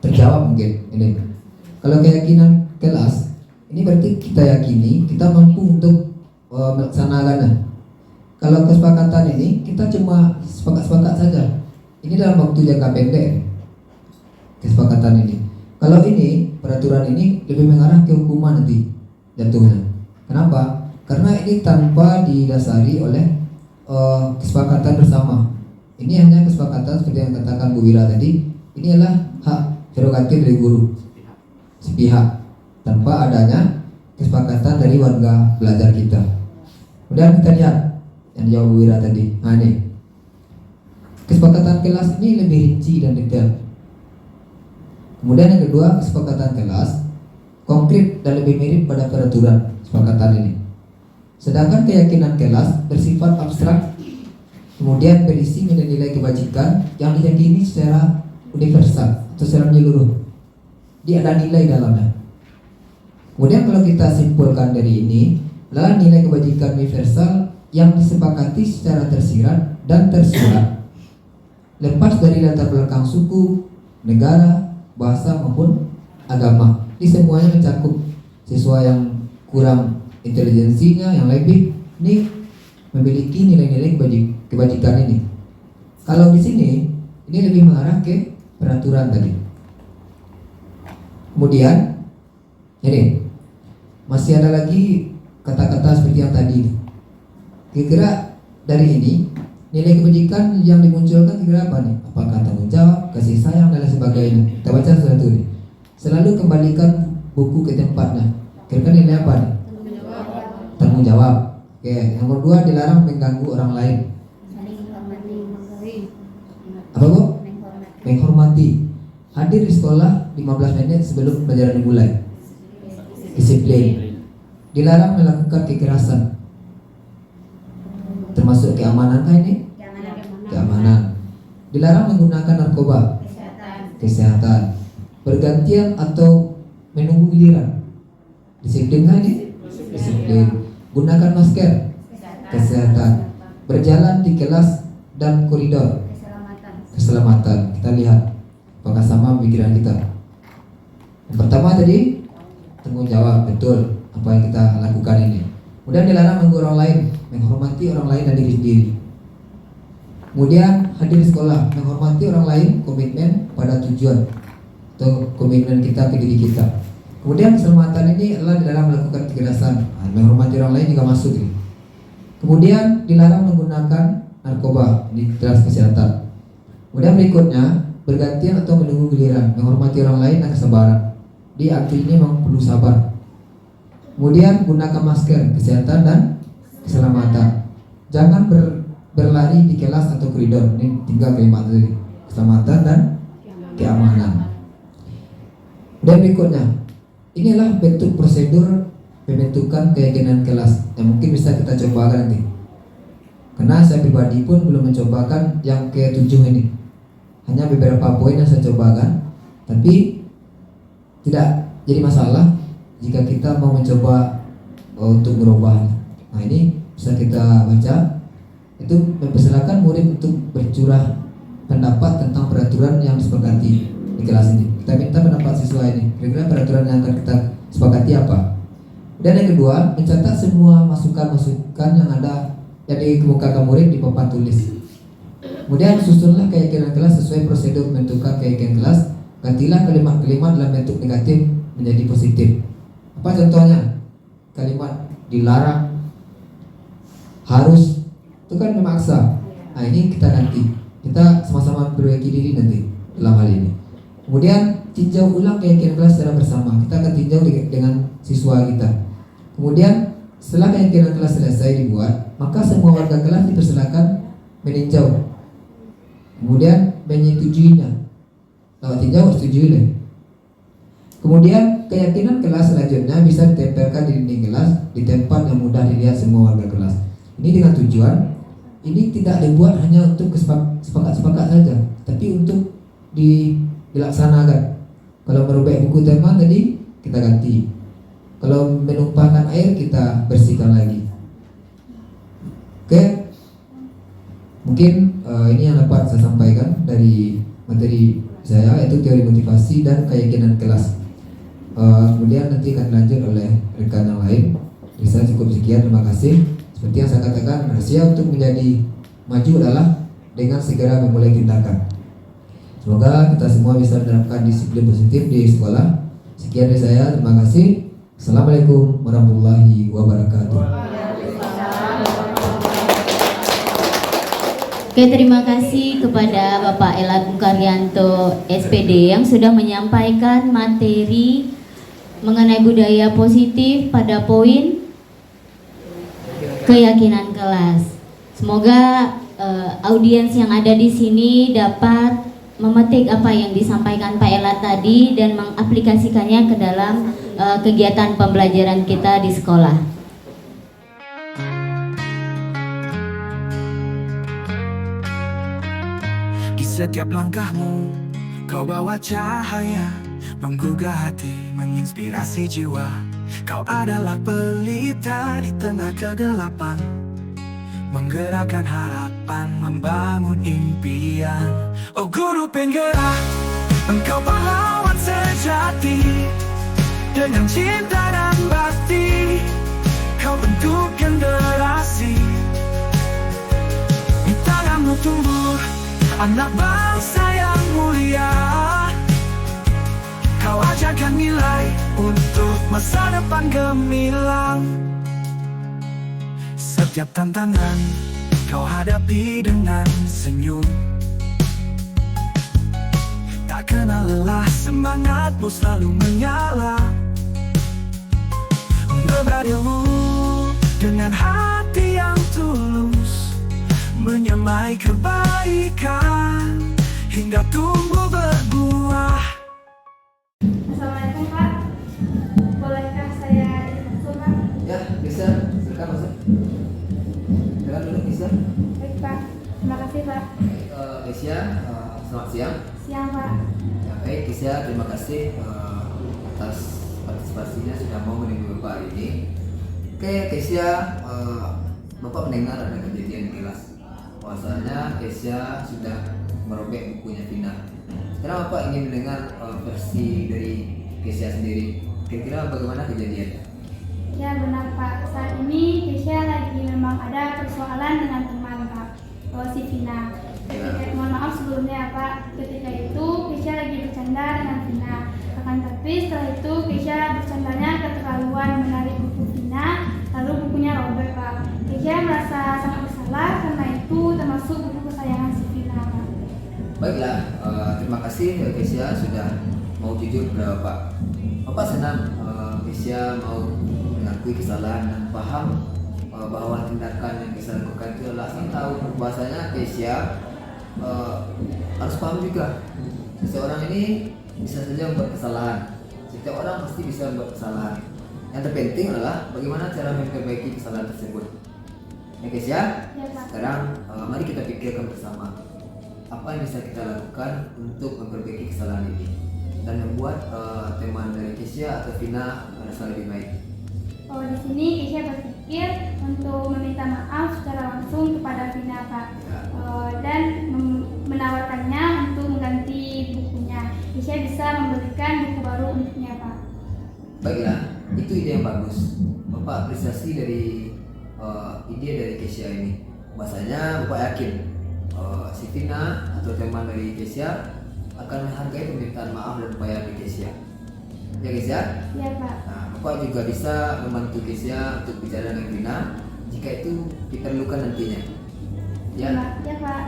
terjawab mungkin ini. Kalau keyakinan kelas, ini berarti kita yakini kita mampu untuk melaksanakannya. Kalau kesepakatan ini kita cuma sepakat-sepakat saja. Ini dalam waktu jangka pendek. Kesepakatan ini. Kalau ini peraturan ini lebih mengarah ke hukuman nanti jatuhnya. Kenapa? Karena ini tanpa didasari oleh kesepakatan bersama. Ini hanya kesepakatan seperti yang katakan Bu Wira tadi. Ini adalah hak prerogatif dari guru sepihak tanpa adanya kesepakatan dari warga belajar kita. Kemudian kita lihat yang dijawab Bu Wira tadi. Nah ini kesepakatan kelas ini lebih rinci dan detail. Kemudian yang kedua, kesepakatan kelas konkret dan lebih mirip pada peraturan kesepakatan ini. Sedangkan keyakinan kelas bersifat abstrak, kemudian berisi nilai-nilai kebajikan yang diyakini secara universal atau secara menyeluruh. Dia ada nilai dalamnya. Kemudian kalau kita simpulkan dari ini adalah nilai kebajikan universal yang disepakati secara tersirat dan tersurat, lepas dari latar belakang suku, negara, bahasa maupun agama. Ini semuanya mencakup siswa yang kurang intelijensinya, yang lebih ini memiliki nilai-nilai kebajikan ini. Kalau di sini ini lebih mengarah ke peraturan tadi. Kemudian ini masih ada lagi kata-kata seperti yang tadi. Kira-kira dari ini nilai kebajikan yang dimunculkan kira-kira apa nih? Apakah tanggung jawab, kasih sayang dan lain sebagainya? Kita baca satu nih. Selalu kembalikan buku ke tempatnya. Kira-kira nilai apa nih? Tanggung jawab. Oke, yang kedua dilarang mengganggu orang lain. Apa Bu? Menghormati. Hadir di sekolah 15 menit sebelum pelajaran dimulai. Disiplin. Dilarang melakukan kekerasan. Termasuk keamanan kah ini? Keamanan. Dilarang menggunakan narkoba. Kesehatan. Bergantian atau menunggu giliran. Disiplin kah ini? disiplin, gunakan masker, kesehatan, berjalan di kelas dan koridor, keselamatan. Kita lihat apakah sama pikiran kita. Yang pertama tadi tanggung jawab, betul apa yang kita lakukan ini. Kemudian dilarang mengganggu orang lain, menghormati orang lain dan diri sendiri. Kemudian hadir di sekolah, menghormati orang lain, komitmen pada tujuan atau komitmen kita ke diri kita. Kemudian keselamatan ini adalah dilarang melakukan kekerasan, menghormati orang lain juga masuk ini. Kemudian dilarang menggunakan narkoba di kelas kesehatan. Kemudian berikutnya bergantian atau menunggu giliran, menghormati orang lain dan kesabaran. Di akti ini memang perlu sabar. Kemudian gunakan masker, kesehatan dan keselamatan. Jangan berlari di kelas atau koridor. Ini 3 kalimat tadi. Keselamatan dan keamanan. Dan berikutnya, inilah bentuk prosedur pembentukan keyakinan kelas yang mungkin bisa kita cobakan nanti. Karena saya pribadi pun belum mencobakan yang ke-7 ini. Hanya beberapa poin yang saya cobakan, tapi tidak jadi masalah jika kita mau mencoba untuk merubah. Nah, ini bisa kita baca. Itu mempersilakan murid untuk bercurah pendapat tentang peraturan yang disepakati di kelas ini. Kita minta pendapat siswa ini, kira-kira peraturan yang akan kita sepakati apa. Dan yang kedua, mencatat semua masukan-masukan yang ada yang dikemukakan murid di papan tulis. Kemudian susunlah keyakinan kelas sesuai prosedur pembentukan keyakinan kelas. Gantilah kalimat-kalimat dalam bentuk negatif menjadi positif. Apa contohnya? Kalimat dilarang, harus, itu kan memaksa. Nah, ini kita ganti. Kita sama-sama perbaiki diri nanti dalam hal ini. Kemudian tinjau ulang keyakinan kelas secara bersama. Kita akan tinjau dengan siswa kita. Kemudian setelah keyakinan kelas selesai dibuat, maka semua warga kelas dipersilakan meninjau. Kemudian menyetujuinya. Kalau tinjau setujui deh. Kemudian keyakinan kelas selanjutnya bisa ditempelkan di dinding kelas di tempat yang mudah dilihat semua warga kelas. Ini dengan tujuan ini tidak dibuat hanya untuk sepakat-sepakat saja, tapi untuk dilaksanakan. Kalau merobek buku tema tadi kita ganti. Kalau menumpahkan air kita bersihkan lagi. Oke. Mungkin ini yang dapat saya sampaikan dari materi saya, yaitu teori motivasi dan keyakinan kelas. Kemudian nanti akan dilanjut oleh rekan yang lain. Jadi saya cukup sekian, terima kasih. Seperti yang saya katakan, rahasia untuk menjadi maju adalah dengan segera memulai tindakan. Semoga kita semua bisa menerapkan disiplin positif di sekolah. Sekian dari saya, terima kasih. Assalamualaikum warahmatullahi wabarakatuh. Oke, terima kasih kepada Bapak Elagun Karyanto SPD yang sudah menyampaikan materi mengenai budaya positif pada poin keyakinan kelas. Semoga audiens yang ada di sini dapat memetik apa yang disampaikan Pak Elat tadi dan mengaplikasikannya ke dalam kegiatan pembelajaran kita di sekolah. Di setiap langkahmu, kau bawa cahaya, menggugah hati, menginspirasi jiwa. Kau adalah pelita di tengah kegelapan, menggerakkan harapan, membangun impian. Oh guru penggerak, engkau pahlawan sejati. Dengan cinta dan bakti, kau bentuk generasi. Di tanganmu tumbuh anak bangsa yang mulia. Kau ajarkan nilai untuk masa depan gemilang. Setiap tantangan kau hadapi dengan senyum. Tak kenal lelah, semangatmu selalu menyala. Berilmu dengan hati yang tulus, menyemai kebaikan hingga tumbuh berbuah. Assalamualaikum Pak, bolehkah saya masuk Pak? Ya, bisa. Silakan masuk. Silakan duduk, bisa. Baik Pak, terima kasih Pak. Kesia, selamat siang. Siang Pak. Ya, baik Kesia, terima kasih atas partisipasinya sudah mau menemui Bapak hari ini. Oke, Kesia, Bapak mendengar ada kejadian di kelas. Bahwasanya Kesia sudah merobek bukunya Vina. Sekarang Bapak ingin mendengar versi dari Kesia sendiri. Kira-kira bagaimana kejadiannya? Ya benar Pak, saat ini Kesia lagi memang ada persoalan dengan teman Pak, si Vina. Mohon maaf sebelumnya Pak, ketika itu Kesia lagi bercanda dengan Vina. Akan tapi setelah itu Kesia bercandanya keterlaluan menarik buku Vina, lalu bukunya robek Pak. Kesia merasa sangat bersalah karena itu termasuk buku kesayangan si Vina Pak. Baiklah, terima kasih Kesia sudah mau jujur kepada Bapak. Bapak senang Kesia mau mengakui kesalahan dan paham bahwa tindakan yang Kesia lakukan itu adalah saya tahu bahwasanya Kesia harus paham juga seseorang ini bisa saja membuat kesalahan. Setiap orang pasti bisa membuat kesalahan. Yang terpenting adalah bagaimana cara memperbaiki kesalahan tersebut. Ya guys ya. Sekarang mari kita pikirkan bersama apa yang bisa kita lakukan untuk memperbaiki kesalahan ini dan membuat teman dari Kesia atau Vina merasa lebih baik. Di sini Kesia berpikir untuk meminta maaf secara langsung kepada Vina Pak, dan menawarkannya untuk mengganti bukunya. Kesia bisa memberikan buku baru untuknya Pak. Baiklah, itu ide yang bagus. Bapak apresiasi dari ide dari Kesia ini. Bahasanya Bapak yakin si Vina atau teman dari Kesia akan menghargai permintaan maaf dan upaya dari Kesia. Ya guys ya? Iya Pak. Nah, Bapak juga bisa membantu Kesia untuk bicara dengan Vina jika itu diperlukan nantinya. Ya? Ya Pak.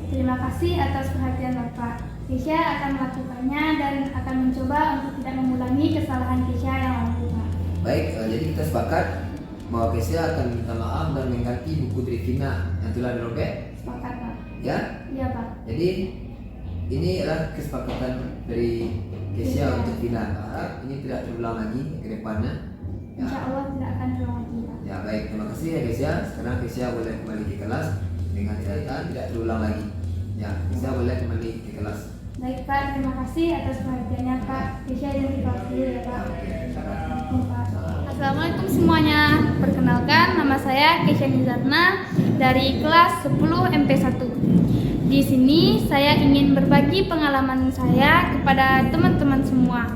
Terima kasih atas perhatian Bapak. Kesia akan melakukannya dan akan mencoba untuk tidak mengulangi kesalahan Kesia yang lalu Pak. Baik, jadi kita sepakat bahwa Kesia akan minta maaf dan mengganti buku dari Vina yang telah dirobek. Sepakat Pak. Ya? Iya Pak. Jadi ini adalah kesepakatan dari Kesia untuk Vina. Harap ini tidak terulang lagi ke depannya. Ya. Insya Allah tidak akan terulang lagi Pak. Ya baik, terima kasih ya Kesia. Sekarang Kesia boleh kembali ke kelas dengan catatan tidak terulang lagi. Ya, Kesia boleh kembali ke kelas. Baik Pak, terima kasih atas perhatiannya Pak. Kesia izin di kelas dulu ya Pak. Oke, Assalamualaikum Pak. Assalamualaikum semuanya. Perkenalkan, nama saya Kesia Nizarna dari kelas 10 MP1. Di sini saya ingin berbagi pengalaman saya kepada teman-teman semua,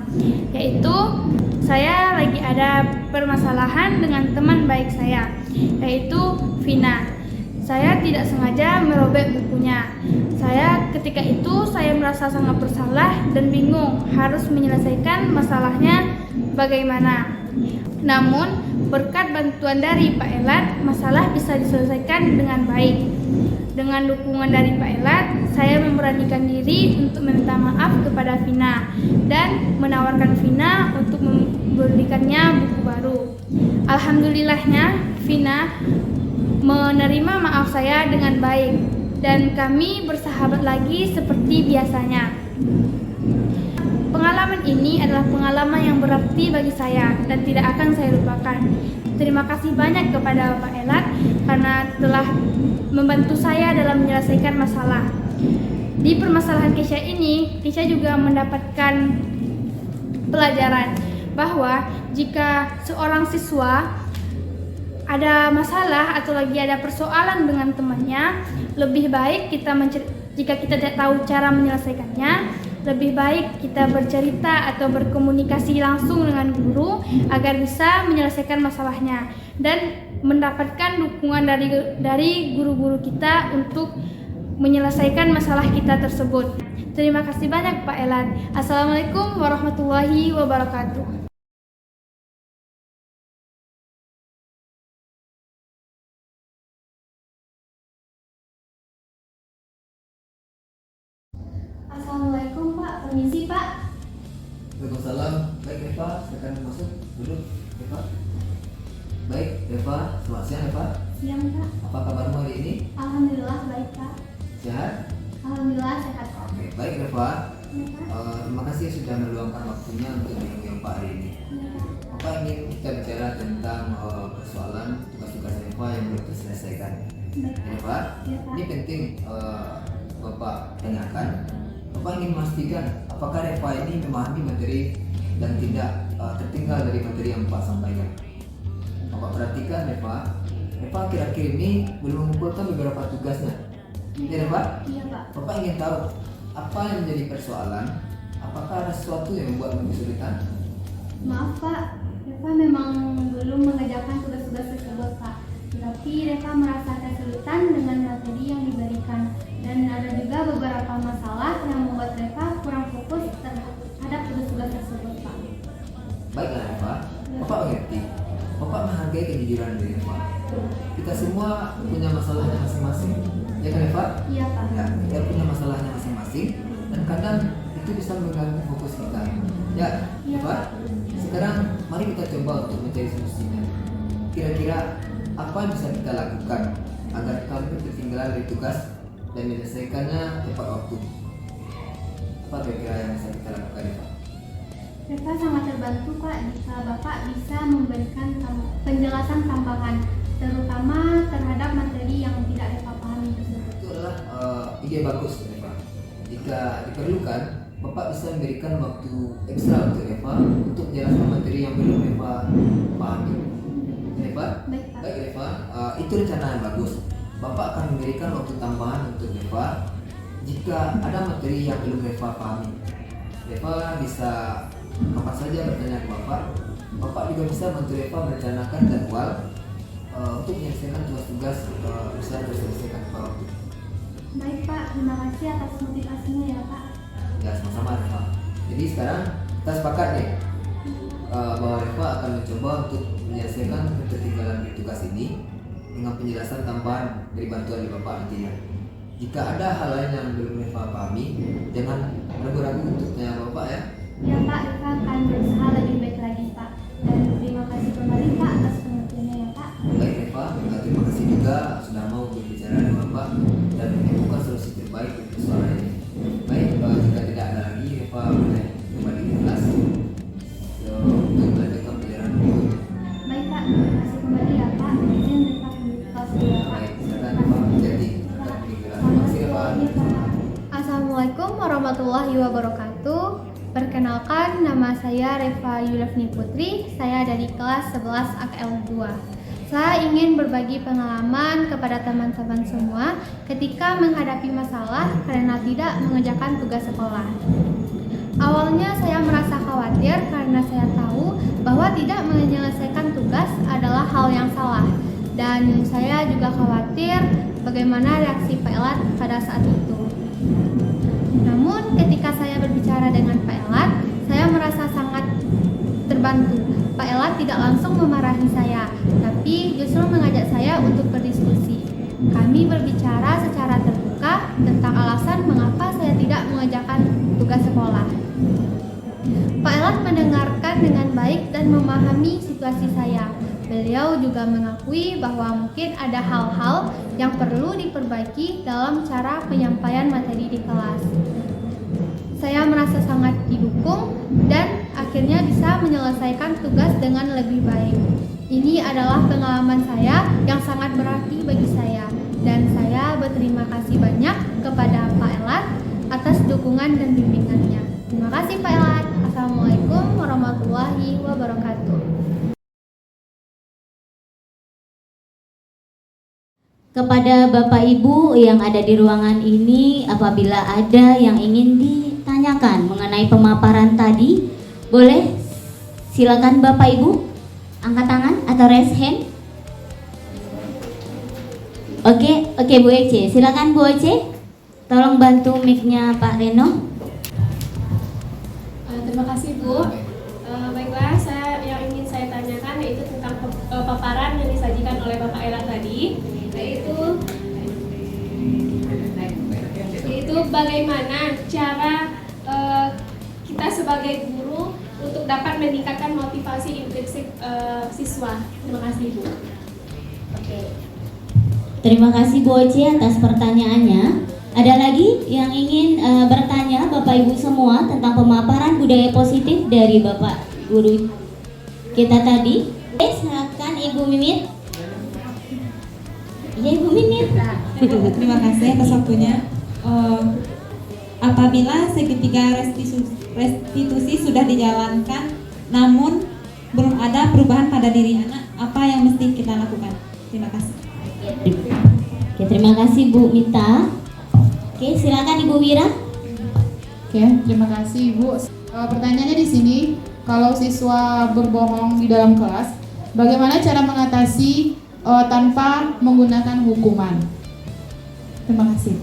yaitu saya lagi ada permasalahan dengan teman baik saya, yaitu Vina. Saya tidak sengaja merobek bukunya. Ketika itu saya merasa sangat bersalah dan bingung harus menyelesaikan masalahnya bagaimana. Namun berkat bantuan dari Pak Elat, masalah bisa diselesaikan dengan baik. Dengan dukungan dari Pak Elat, saya memberanikan diri untuk meminta maaf kepada Vina dan menawarkan Vina untuk memberikannya buku baru. Alhamdulillahnya Vina menerima maaf saya dengan baik dan kami bersahabat lagi seperti biasanya. Pengalaman ini adalah pengalaman yang berarti bagi saya dan tidak akan saya lupakan. Terima kasih banyak kepada Pak Elat karena telah membantu saya dalam menyelesaikan masalah. Di permasalahan Kesia ini, Kesia juga mendapatkan pelajaran bahwa jika seorang siswa ada masalah atau lagi ada persoalan dengan temannya, lebih baik jika kita tidak tahu cara menyelesaikannya, lebih baik kita bercerita atau berkomunikasi langsung dengan guru agar bisa menyelesaikan masalahnya dan mendapatkan dukungan dari guru-guru kita untuk menyelesaikan masalah kita tersebut. Terima kasih banyak Pak Elat. Assalamualaikum warahmatullahi wabarakatuh. Assalamualaikum Pak, permisi Pak. Waalaikumsalam. Baik Eva, silakan masuk duduk Eva. Baik Eva, selamat siang Eva. Siang Pak. Apa kabarmu hari ini? Alhamdulillah baik Pak. Sehat? Alhamdulillah sehat Pak. Oke, baik Eva. Ya, Pak. Terima kasih sudah meluangkan waktunya untuk menemui Pak hari ini. Ya, Pak. Bapak ingin kita bicara tentang persoalan tugas-tugas Eva yang belum terselesaikan. Baik, Pak. Eva, Ya, Pak. ini penting Bapak tanyakan. Bapak ingin memastikan apakah Eva ini memahami materi dan tidak tertinggal dari materi yang Bapak sampaikan. Bapak perhatikan Eva, akhir-akhir ini belum mengumpulkan beberapa tugasnya. Ya Pak? Iya Pak. Bapak ingin tahu apa yang menjadi persoalan? Apakah ada sesuatu yang membuat kesulitan? Maaf Pak, Reva memang belum mengerjakan tugas-tugas tersebut Pak. Tetapi Reva merasa kesulitan dengan materi yang diberikan. Dan ada juga beberapa masalah yang membuat Reva kurang fokus terhadap tugas-tugas tersebut Pak. Baiklah Eva, Bapak mengerti. Bapak menghargai kejujuran diri Eva. Kita semua punya masalahnya masing-masing. Ya kan Eva? Iya Pak. Ya, kita punya masalahnya masing-masing dan kadang itu bisa mengganggu fokus kita. Ya, Iya, Eva. Sekarang mari kita coba untuk mencari solusinya. Kira-kira apa yang bisa kita lakukan agar kami tertinggal dari tugas dan menyelesaikannya tepat waktu? Apa kira-kira yang bisa kita lakukan Eva? Reva sangat terbantu Pak jika Bapak bisa memberikan penjelasan tambahan, terutama terhadap materi yang tidak Reva pahami tersebut. Itu adalah ide bagus Eva. Jika diperlukan, Bapak bisa memberikan waktu ekstra untuk Eva untuk menjelaskan materi yang belum Eva pahami. Eva? Baik Pak. Baik Eva, itu rencana yang bagus. Bapak akan memberikan waktu tambahan untuk Eva jika ada materi yang belum Eva pahami. Eva bisa kapan saja bertanya ke Bapak. Bapak juga bisa bantu Eva merencanakan jadwal untuk menyelesaikan tugas-tugas bisa diselesaikan pada waktu. Baik Pak, terima kasih atas motivasinya ya Pak. Ya sama-sama Eva. Jadi sekarang kita sepakat nih bahwa Eva akan mencoba untuk menyelesaikan ketertinggalan di tugas ini dengan penjelasan tambahan dari bantuan dari Bapak nantinya. Jika ada hal lain yang belum Eva pahami, jangan ragu-ragu untuk tanya Bapak ya. Ya Pak, Reva akan berusaha lebih baik lagi Pak. Dan terima kasih kembali Pak atas pengertiannya ya Pak. Baik Eva, terima kasih juga sudah mau berbicara dengan Bapak dan menemukan solusi terbaik untuk persoalan ini. Baik, jika tidak ada lagi Eva boleh kembali ke kelas. Untuk melanjutkan pelajaran berikutnya. Baik Pak, terima kasih kembali ya Pak. Izin Reva kembali ke kelas dulu ya Pak. Baik, silakan Eva. Jadi, terima kasih Eva. Assalamualaikum warahmatullahi wabarakatuh. Perkenalkan, nama saya Reva Yulafni Putri. Saya dari kelas 11 AKL 2. Saya ingin berbagi pengalaman kepada teman-teman semua ketika menghadapi masalah karena tidak mengerjakan tugas sekolah. Awalnya saya merasa khawatir karena saya tahu bahwa tidak menyelesaikan tugas adalah hal yang salah. Dan saya juga khawatir bagaimana reaksi Pak Elat pada saat itu. Namun ketika saya berbicara dengan Pak Elat, saya merasa sangat terbantu. Pak Elat tidak langsung memarahi saya, tapi justru mengajak saya untuk berdiskusi. Kami berbicara secara terbuka tentang alasan mengapa saya tidak mengerjakan tugas sekolah. Pak Elat mendengarkan dengan baik dan memahami situasi saya. Beliau juga mengakui bahwa mungkin ada hal-hal yang perlu diperbaiki dalam cara penyampaian materi di kelas. Saya merasa sangat didukung dan akhirnya bisa menyelesaikan tugas dengan lebih baik. Ini adalah pengalaman saya yang sangat berarti bagi saya, dan saya berterima kasih banyak kepada Pak Elat atas dukungan dan bimbingannya. Terima kasih Pak Elat. Assalamualaikum warahmatullahi wabarakatuh. Kepada Bapak Ibu yang ada di ruangan ini, apabila ada yang ingin ditanyakan mengenai pemaparan tadi, boleh silakan Bapak Ibu angkat tangan atau raise hand. Oke Bu Ece, silakan Bu Ece. Tolong bantu mic-nya Pak Reno. Terima kasih Bu. Baiklah, yang ingin saya tanyakan yaitu tentang paparan yang disajikan oleh Bapak Elat tadi, yaitu bagaimana cara kita sebagai guru untuk dapat meningkatkan motivasi intrinsik siswa. Terima kasih Bu. Terima kasih Bu Oce atas pertanyaannya. Ada lagi yang ingin bertanya Bapak Ibu semua tentang pemaparan budaya positif dari Bapak Guru kita tadi? Silakan Ibu Mimit. Iya Ibu Mimit. Terima kasih atas waktunya. Apabila segitiga restitusi sudah dijalankan, namun belum ada perubahan pada diri anak, apa yang mesti kita lakukan? Terima kasih. Oke, terima kasih Bu Mita. Oke, silakan Ibu Wira. Oke, terima kasih Ibu. Pertanyaannya di sini, kalau siswa berbohong di dalam kelas, bagaimana cara mengatasi tanpa menggunakan hukuman? Terima kasih.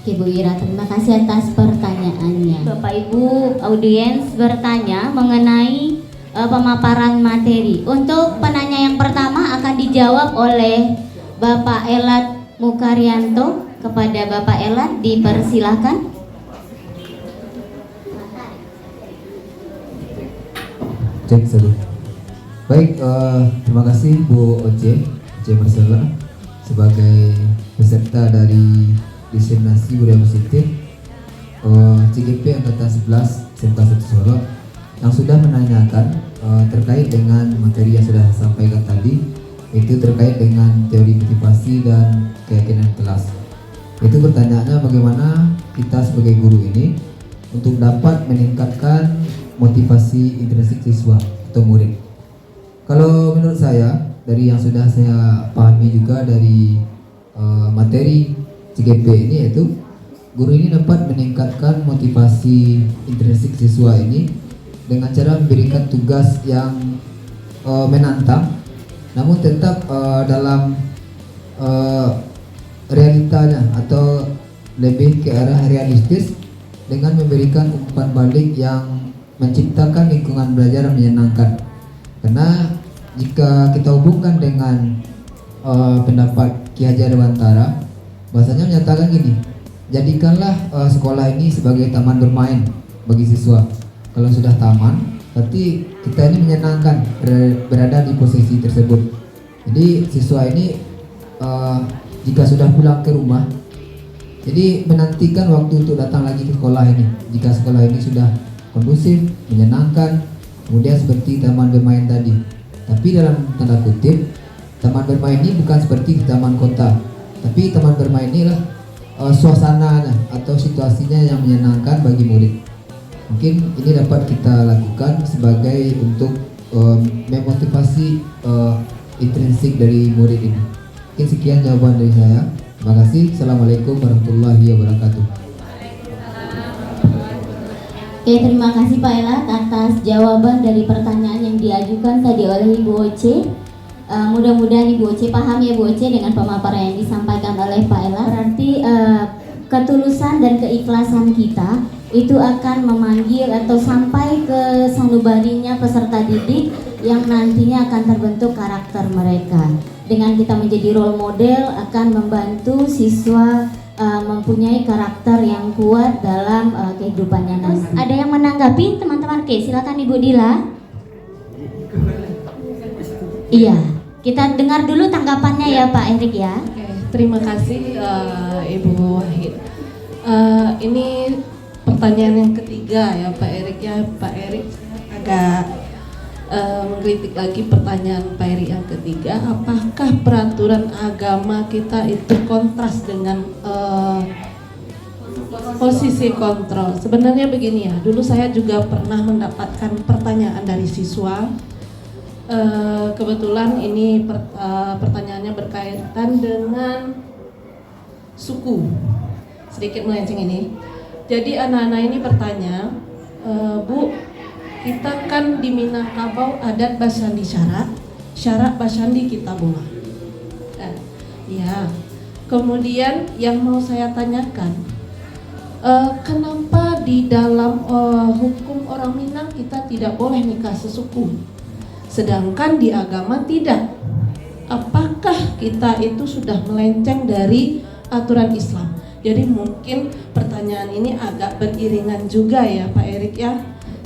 Oke Bu Wira, terima kasih atas pertanyaannya. Bapak Ibu audiens bertanya mengenai pemaparan materi. Untuk penanya yang pertama akan dijawab oleh Bapak Elat Mukaryanto. Kepada Bapak Elat dipersilahkan. Cek satu. Baik, terima kasih Bu Oce Marcella sebagai peserta dari Diseminasi Budaya Positif CGP Angkatan 11 SMK 1 Solo yang sudah menanyakan terkait dengan materi yang sudah saya sampaikan tadi, itu terkait dengan teori motivasi dan keyakinan kelas. Itu pertanyaannya bagaimana kita sebagai guru ini untuk dapat meningkatkan motivasi intrinsik siswa atau murid. Kalau menurut saya dari yang sudah saya pahami juga dari materi CGP ini, yaitu guru ini dapat meningkatkan motivasi intrinsik siswa ini dengan cara memberikan tugas yang menantang, namun tetap dalam realitanya atau lebih ke arah realistis dengan memberikan umpan balik yang menciptakan lingkungan belajar yang menyenangkan. Karena jika kita hubungkan dengan pendapat Ki Hajar Dewantara, bahasanya menyatakan gini, jadikanlah sekolah ini sebagai taman bermain bagi siswa. Kalau sudah taman, berarti kita ini menyenangkan berada di posisi tersebut. Jadi siswa ini jika sudah pulang ke rumah, jadi menantikan waktu untuk datang lagi ke sekolah ini. Jika sekolah ini sudah kondusif, menyenangkan, kemudian seperti taman bermain tadi. Tapi dalam tanda kutip, taman bermain ini bukan seperti di taman kota, tapi taman bermain inilah suasananya atau situasinya yang menyenangkan bagi murid. Mungkin ini dapat kita lakukan sebagai untuk memotivasi intrinsik dari murid ini. Mungkin sekian jawaban dari saya. Terima kasih. Assalamualaikum warahmatullahi wabarakatuh. Oke, terima kasih Pak Elat atas jawaban dari pertanyaan yang diajukan tadi oleh Ibu Oce. Mudah-mudahan Ibu Oce paham ya Bu Oce dengan pemaparan yang disampaikan oleh Pak Elat. Berarti ketulusan dan keikhlasan kita itu akan memanggil atau sampai ke sanubarinya peserta didik yang nantinya akan terbentuk karakter mereka. Dengan kita menjadi role model akan membantu siswa mempunyai karakter yang kuat dalam kehidupannya nanti. Ada yang menanggapi teman-teman? Oke, silakan Ibu Dila. Iya, kita dengar dulu tanggapannya ya Pak Erik ya. Oke, terima kasih Ibu Wahid. Ini pertanyaan yang ketiga ya Pak Erik ya. Pak Erik agak mengkritik lagi pertanyaan Pak Erik yang ketiga. Apakah peraturan agama kita itu kontras dengan posisi kontrol? Sebenarnya begini ya, dulu saya juga pernah mendapatkan pertanyaan dari siswa. Kebetulan ini pertanyaannya berkaitan dengan suku. Sedikit melenceng ini. Jadi anak-anak ini bertanya, Bu, kita kan di Minangkabau adat Basandi syarat Basandi kita bunga. Ya. Kemudian yang mau saya tanyakan, kenapa di dalam hukum orang Minang kita tidak boleh nikah sesuku, sedangkan di agama tidak? Apakah kita itu sudah melenceng dari aturan Islam? Jadi mungkin pertanyaan ini agak beriringan juga ya Pak Erik ya.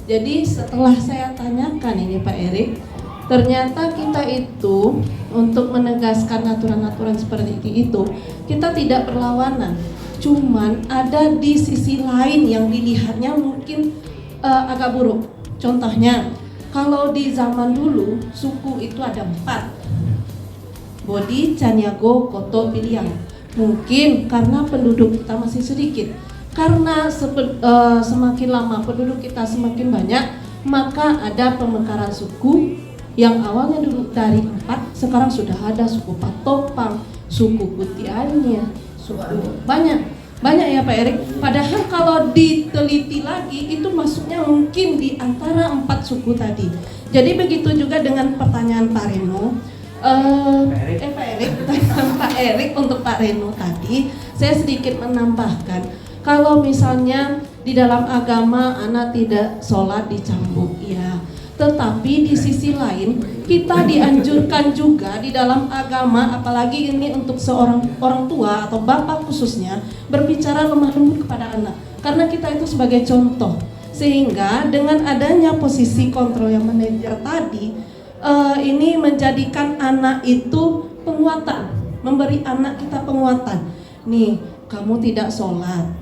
Jadi setelah saya tanyakan ini Pak Erik, ternyata kita itu untuk menegaskan aturan-aturan seperti itu, kita tidak berlawanan. Cuman ada di sisi lain yang dilihatnya mungkin agak buruk. Contohnya, kalau di zaman dulu suku itu ada 4, Bodi, Caniago, Koto, Piliang. Mungkin karena penduduk kita masih sedikit, karena semakin lama penduduk kita semakin banyak, maka ada pemekaran suku, Yang awalnya dulu dari 4, sekarang sudah ada suku Patopang, suku Kutianya, suku banyak ya Pak Erik. Padahal kalau diteliti lagi itu masuknya mungkin di antara 4 suku tadi. Jadi begitu juga dengan pertanyaan Pak Reno. Pak Erik untuk Pak Reno tadi, saya sedikit menambahkan, kalau misalnya di dalam agama anak tidak sholat dicambuk, ya. Tetapi di sisi lain kita dianjurkan juga di dalam agama, apalagi ini untuk seorang orang tua atau bapak khususnya, berbicara lemah lembut kepada anak. Karena kita itu sebagai contoh. Sehingga dengan adanya posisi kontrol yang manajer tadi, ini menjadikan anak itu penguatan, memberi anak kita penguatan. Nih, kamu tidak sholat.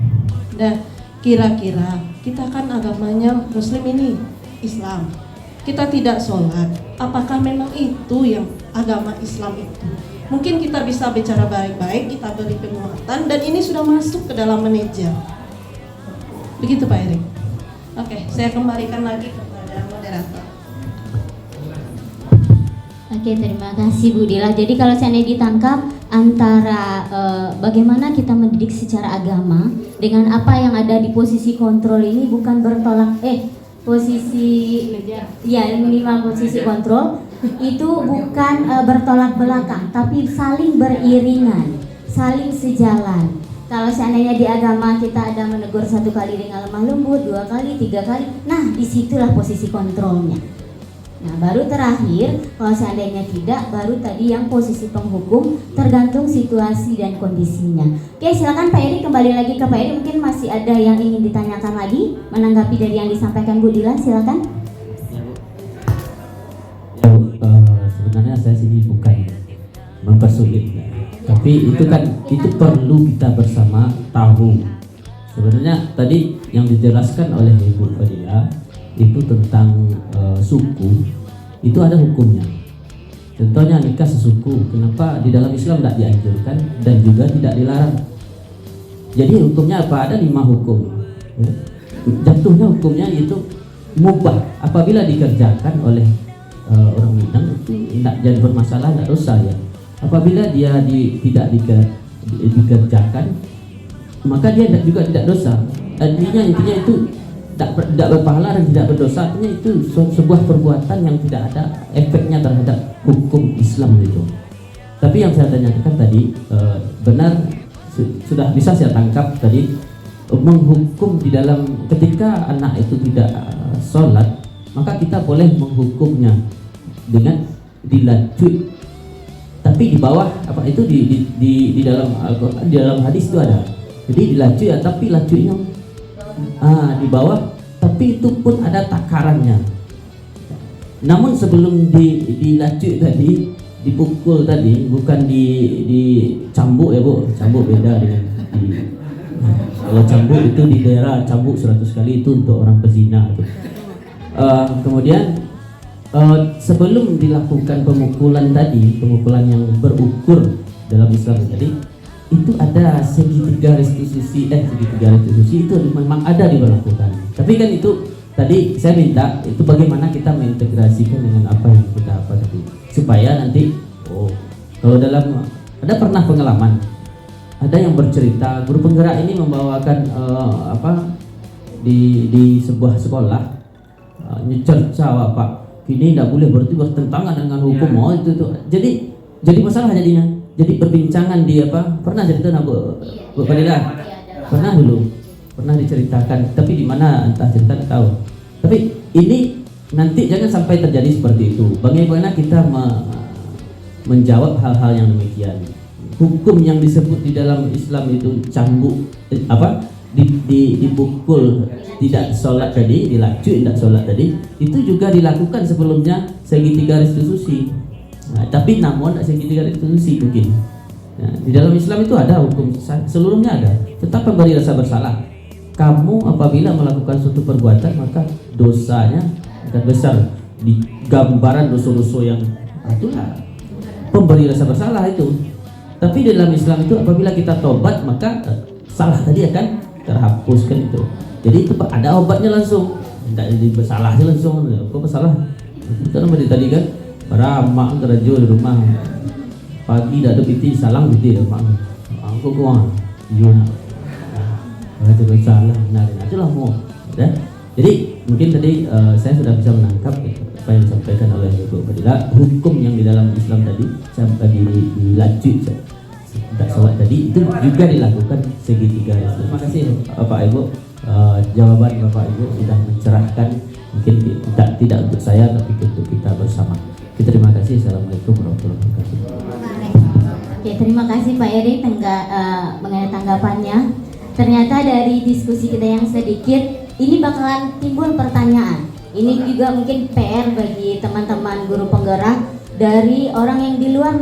Nah, kira-kira kita kan agamanya Muslim ini, Islam. Kita tidak sholat, apakah memang itu yang agama Islam itu? Mungkin kita bisa bicara baik-baik, kita beri penguatan, dan ini sudah masuk ke dalam manajer. Begitu Pak Erik. Oke, saya kembalikan lagi kepada moderator. Oke, terima kasih Bu Dila. Jadi kalau seandainya ditangkap antara bagaimana kita mendidik secara agama dengan apa yang ada di posisi kontrol ini bukan bertolak posisi ya minimal posisi kontrol itu bukan bertolak belakang, tapi saling beriringan, saling sejalan. Kalau seandainya di agama kita ada menegur 1 kali dengan lemah lembut, 2 kali, 3 kali, nah disitulah posisi kontrolnya. Nah baru terakhir, kalau seandainya tidak, baru tadi yang posisi penghukum, tergantung situasi dan kondisinya. Oke, silakan Pak Edi, kembali lagi ke Pak Edi. Mungkin masih ada yang ingin ditanyakan lagi menanggapi dari yang disampaikan Bu Dila, silakan. Ya, sebenarnya saya sih bukan mempersulit, tapi itu kan itu perlu kita bersama tahu. Sebenarnya tadi yang dijelaskan oleh Ibu Fadila itu tentang suku, itu ada hukumnya. Contohnya nikah sesuku, kenapa di dalam Islam tidak dianjurkan dan juga tidak dilarang? Jadi hukumnya apa? Ada 5 hukum. Jatuhnya hukumnya itu mubah apabila dikerjakan oleh orang Minang, itu tidak jadi bermasalah, tidak dosa ya. Apabila dia tidak dikerjakan, maka dia juga tidak dosa. Intinya itu tidak berpahala dan tidak berdosa, artinya itu sebuah perbuatan yang tidak ada efeknya terhadap hukum Islam itu. Tapi yang saya tanyakan tadi benar, sudah bisa saya tangkap tadi, menghukum di dalam ketika anak itu tidak sholat, maka kita boleh menghukumnya dengan dilacui. Tapi di bawah apa itu di dalam Al-Quran, di dalam hadis itu ada. Jadi dilacui ya, tapi lacuinya di bawah, tapi itu pun ada takarannya. Namun sebelum dilacui tadi, dipukul tadi, bukan dicambuk ya Bu, cambuk beda dengan kalau cambuk itu di daerah cambuk 100 kali itu untuk orang pezina itu. Kemudian sebelum dilakukan pemukulan tadi, pemukulan yang berukur dalam Islam tadi, itu ada segitiga restitusi, segitiga restitusi itu memang ada diberlakukan. Tapi kan itu tadi saya minta itu bagaimana kita mengintegrasikan dengan apa yang kita apa tadi, supaya nanti kalau dalam ada pernah pengalaman, ada yang bercerita guru penggerak ini membawakan di sebuah sekolah cerca Pak, ini tidak boleh berarti bertentangan dengan hukum. Itu jadi masalah jadinya. Jadi perbincangan di pernah cerita Bu Fadila? Pernah dulu, pernah diceritakan, tapi di mana entah cerita tahu. Tapi ini nanti jangan sampai terjadi seperti itu. Bagaimana kita menjawab hal-hal yang demikian? Hukum yang disebut di dalam Islam itu cambuk, dipukul, tidak sholat tadi, dilacui tidak sholat tadi, itu juga dilakukan sebelumnya segitiga restitusi. Nah, tapi namun segitiga restitusi mungkin. Nah, di dalam Islam itu ada hukum seluruhnya ada. Tetap memberi rasa bersalah. Kamu apabila melakukan suatu perbuatan maka dosanya akan besar. Di gambaran dosa-dosa yang itulah pemberi rasa bersalah itu. Tapi di dalam Islam itu apabila kita tobat maka salah tadi akan terhapuskan itu. Jadi itu ada obatnya langsung. Tidak jadi bersalahnya langsung. Kok bersalah? Kita nama tadi kan, para mak kerja di rumah. Pagi dah ada piti salang piti dah mak. Aku kuah, iya. Itu salah, nari aja lah mau. Jadi mungkin tadi saya sudah bisa menangkap apa yang disampaikan oleh Ibu Fadila. Hukum yang di dalam Islam tadi sampai dilanjut tak sholat tadi itu juga dilakukan segitiga. Terima kasih Bapak Ibu. Jawaban Bapak Ibu sudah mencerahkan, mungkin tidak untuk saya tapi untuk kita bersama. Kita terima kasih. Assalamualaikum warahmatullahi wabarakatuh. Oke, terima kasih Pak Eri mengenai tanggapannya. Ternyata dari diskusi kita yang sedikit, ini bakalan timbul pertanyaan. Ini juga mungkin PR bagi teman-teman guru penggerak. Dari orang yang di luar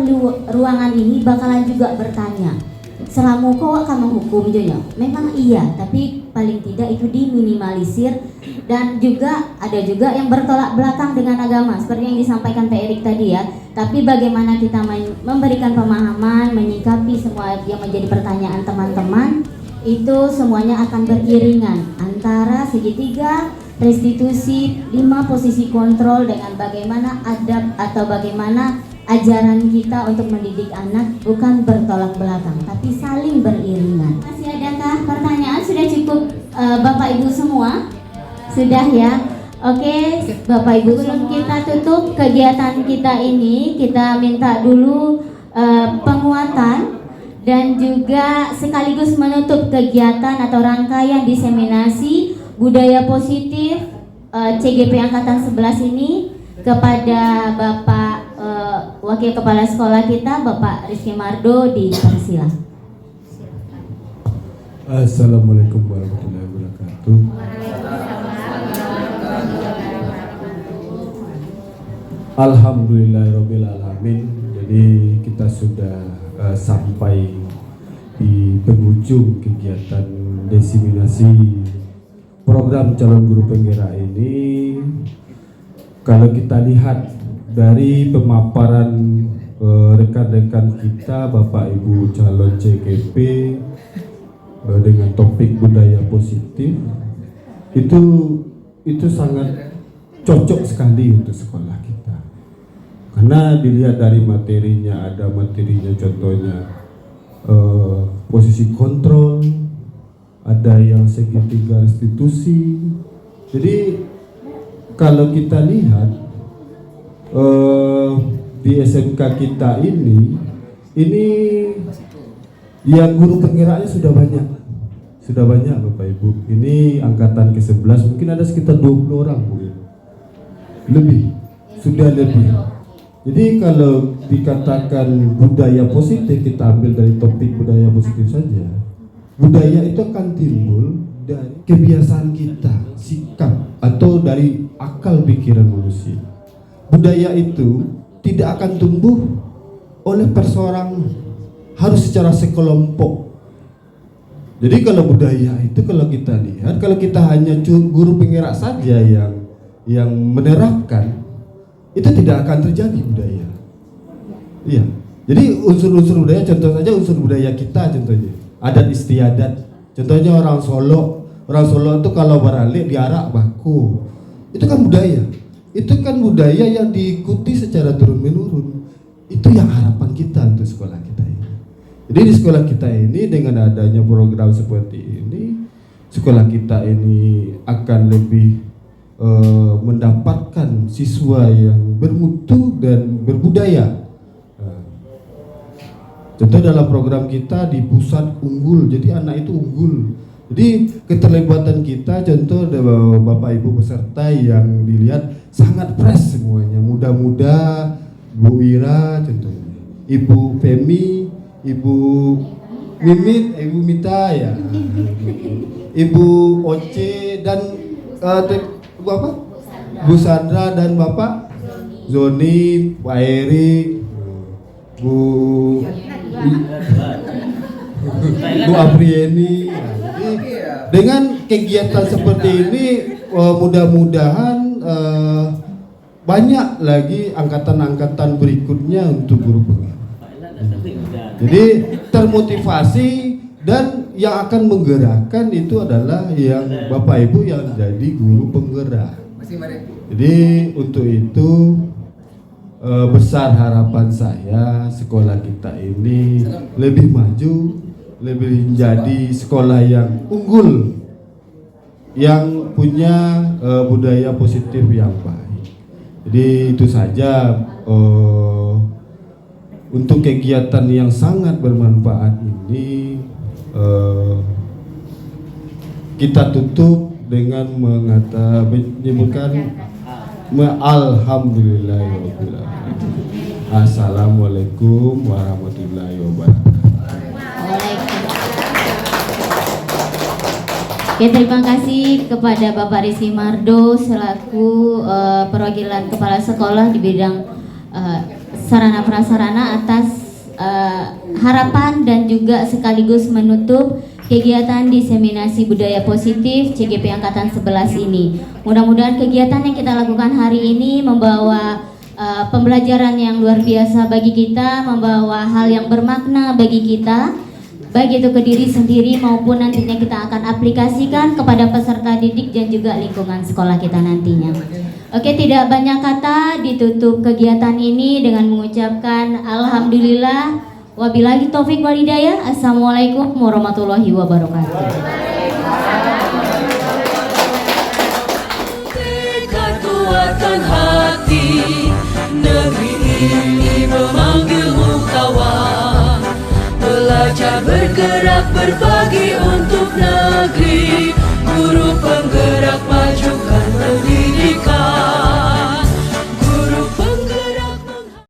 ruangan ini bakalan juga bertanya, selama kau akan menghukum Joyo? Memang iya, tapi paling tidak itu diminimalisir. Dan juga ada juga yang bertolak belakang dengan agama, seperti yang disampaikan Pak Erik tadi ya. Tapi bagaimana kita memberikan pemahaman, menyikapi semua yang menjadi pertanyaan teman-teman, itu semuanya akan beriringan antara segitiga, restitusi, 5 posisi kontrol dengan bagaimana adab atau bagaimana ajaran kita untuk mendidik anak, bukan bertolak belakang tapi saling beriringan. Masih adakah pertanyaan? Sudah cukup Bapak Ibu semua? Sudah ya? Oke, Bapak Ibu, sebelum kita tutup kegiatan kita ini, kita minta dulu penguatan dan juga sekaligus menutup kegiatan atau rangkaian diseminasi budaya positif CGP Angkatan 11 ini kepada Bapak Wakil Kepala Sekolah kita, Bapak Rizky Mardo, dipersilakan. Assalamualaikum warahmatullahi wabarakatuh. Alhamdulillahirabbil alamin. Jadi kita sudah sampai di penghujung kegiatan diseminasi program calon guru penggerak ini. Kalau kita lihat dari pemaparan rekan-rekan kita, Bapak Ibu calon CGP dengan topik budaya positif, itu sangat cocok sekali untuk sekolah kita. Karena dilihat dari materinya, ada materinya contohnya posisi kontrol, ada yang segitiga restitusi. Jadi kalau kita lihat di SMK kita ini yang guru penggeraknya sudah banyak Bapak Ibu. Ini angkatan ke-11 mungkin ada sekitar 20 orang mungkin. Sudah lebih. Jadi kalau dikatakan budaya positif, kita ambil dari topik budaya positif saja. Budaya itu akan timbul dari kebiasaan kita, sikap, atau dari akal pikiran manusia. Budaya itu tidak akan tumbuh oleh perseorangan, harus secara sekelompok. Jadi kalau budaya itu, kalau kita lihat, kalau kita hanya guru penggerak saja yang menerapkan, itu tidak akan terjadi budaya. Iya. Jadi unsur-unsur budaya, contoh saja unsur budaya kita, contohnya adat istiadat. Contohnya orang Solo itu kalau beralik diarak baku. Itu kan budaya. Itu kan budaya yang diikuti secara turun-menurun. Itu yang harapan kita untuk sekolah kita ini. Jadi di sekolah kita ini dengan adanya program seperti ini, sekolah kita ini akan lebih mendapatkan siswa yang bermutu dan berbudaya. Contoh dalam program kita di pusat unggul, jadi anak itu unggul. Jadi keterlibatan kita, contoh Bapak Ibu peserta yang dilihat sangat fresh semuanya, muda-muda, Bu Ira contohnya, Ibu Femi, Ibu Mimit, Ibu Mita ya, Ibu Oce dan Bapak Bu Sandra dan Bapak Zoni, Pak Erik, Bu Aprieni. Dengan kegiatan seperti ini mudah-mudahan banyak lagi angkatan-angkatan berikutnya untuk guru penggerak. Jadi termotivasi, dan yang akan menggerakkan itu adalah yang Bapak Ibu yang jadi guru penggerak. Jadi untuk itu besar harapan saya sekolah kita ini lebih maju, lebih menjadi sekolah yang unggul, yang punya budaya positif yang baik. Jadi itu saja untuk kegiatan yang sangat bermanfaat ini kita tutup dengan menyebutkan alhamdulillahirabbil alamin. Assalamualaikum warahmatullahi wabarakatuh. Oke, terima kasih kepada Bapak Rizky Mardo selaku perwakilan kepala sekolah di bidang sarana prasarana atas harapan dan juga sekaligus menutup kegiatan diseminasi budaya positif CGP Angkatan 11 ini. Mudah-mudahan kegiatan yang kita lakukan hari ini membawa pembelajaran yang luar biasa bagi kita, membawa hal yang bermakna bagi kita, baik itu ke diri sendiri maupun nantinya kita akan aplikasikan kepada peserta didik dan juga lingkungan sekolah kita nantinya. Oke, tidak banyak kata, ditutup kegiatan ini dengan mengucapkan alhamdulillah. Wabillahi taufik wal hidayah. Assalamualaikum warahmatullahi wabarakatuh. Tekad kuatkan hati, negeri ini memanggilmu kawan. Belajar bergerak berbagi.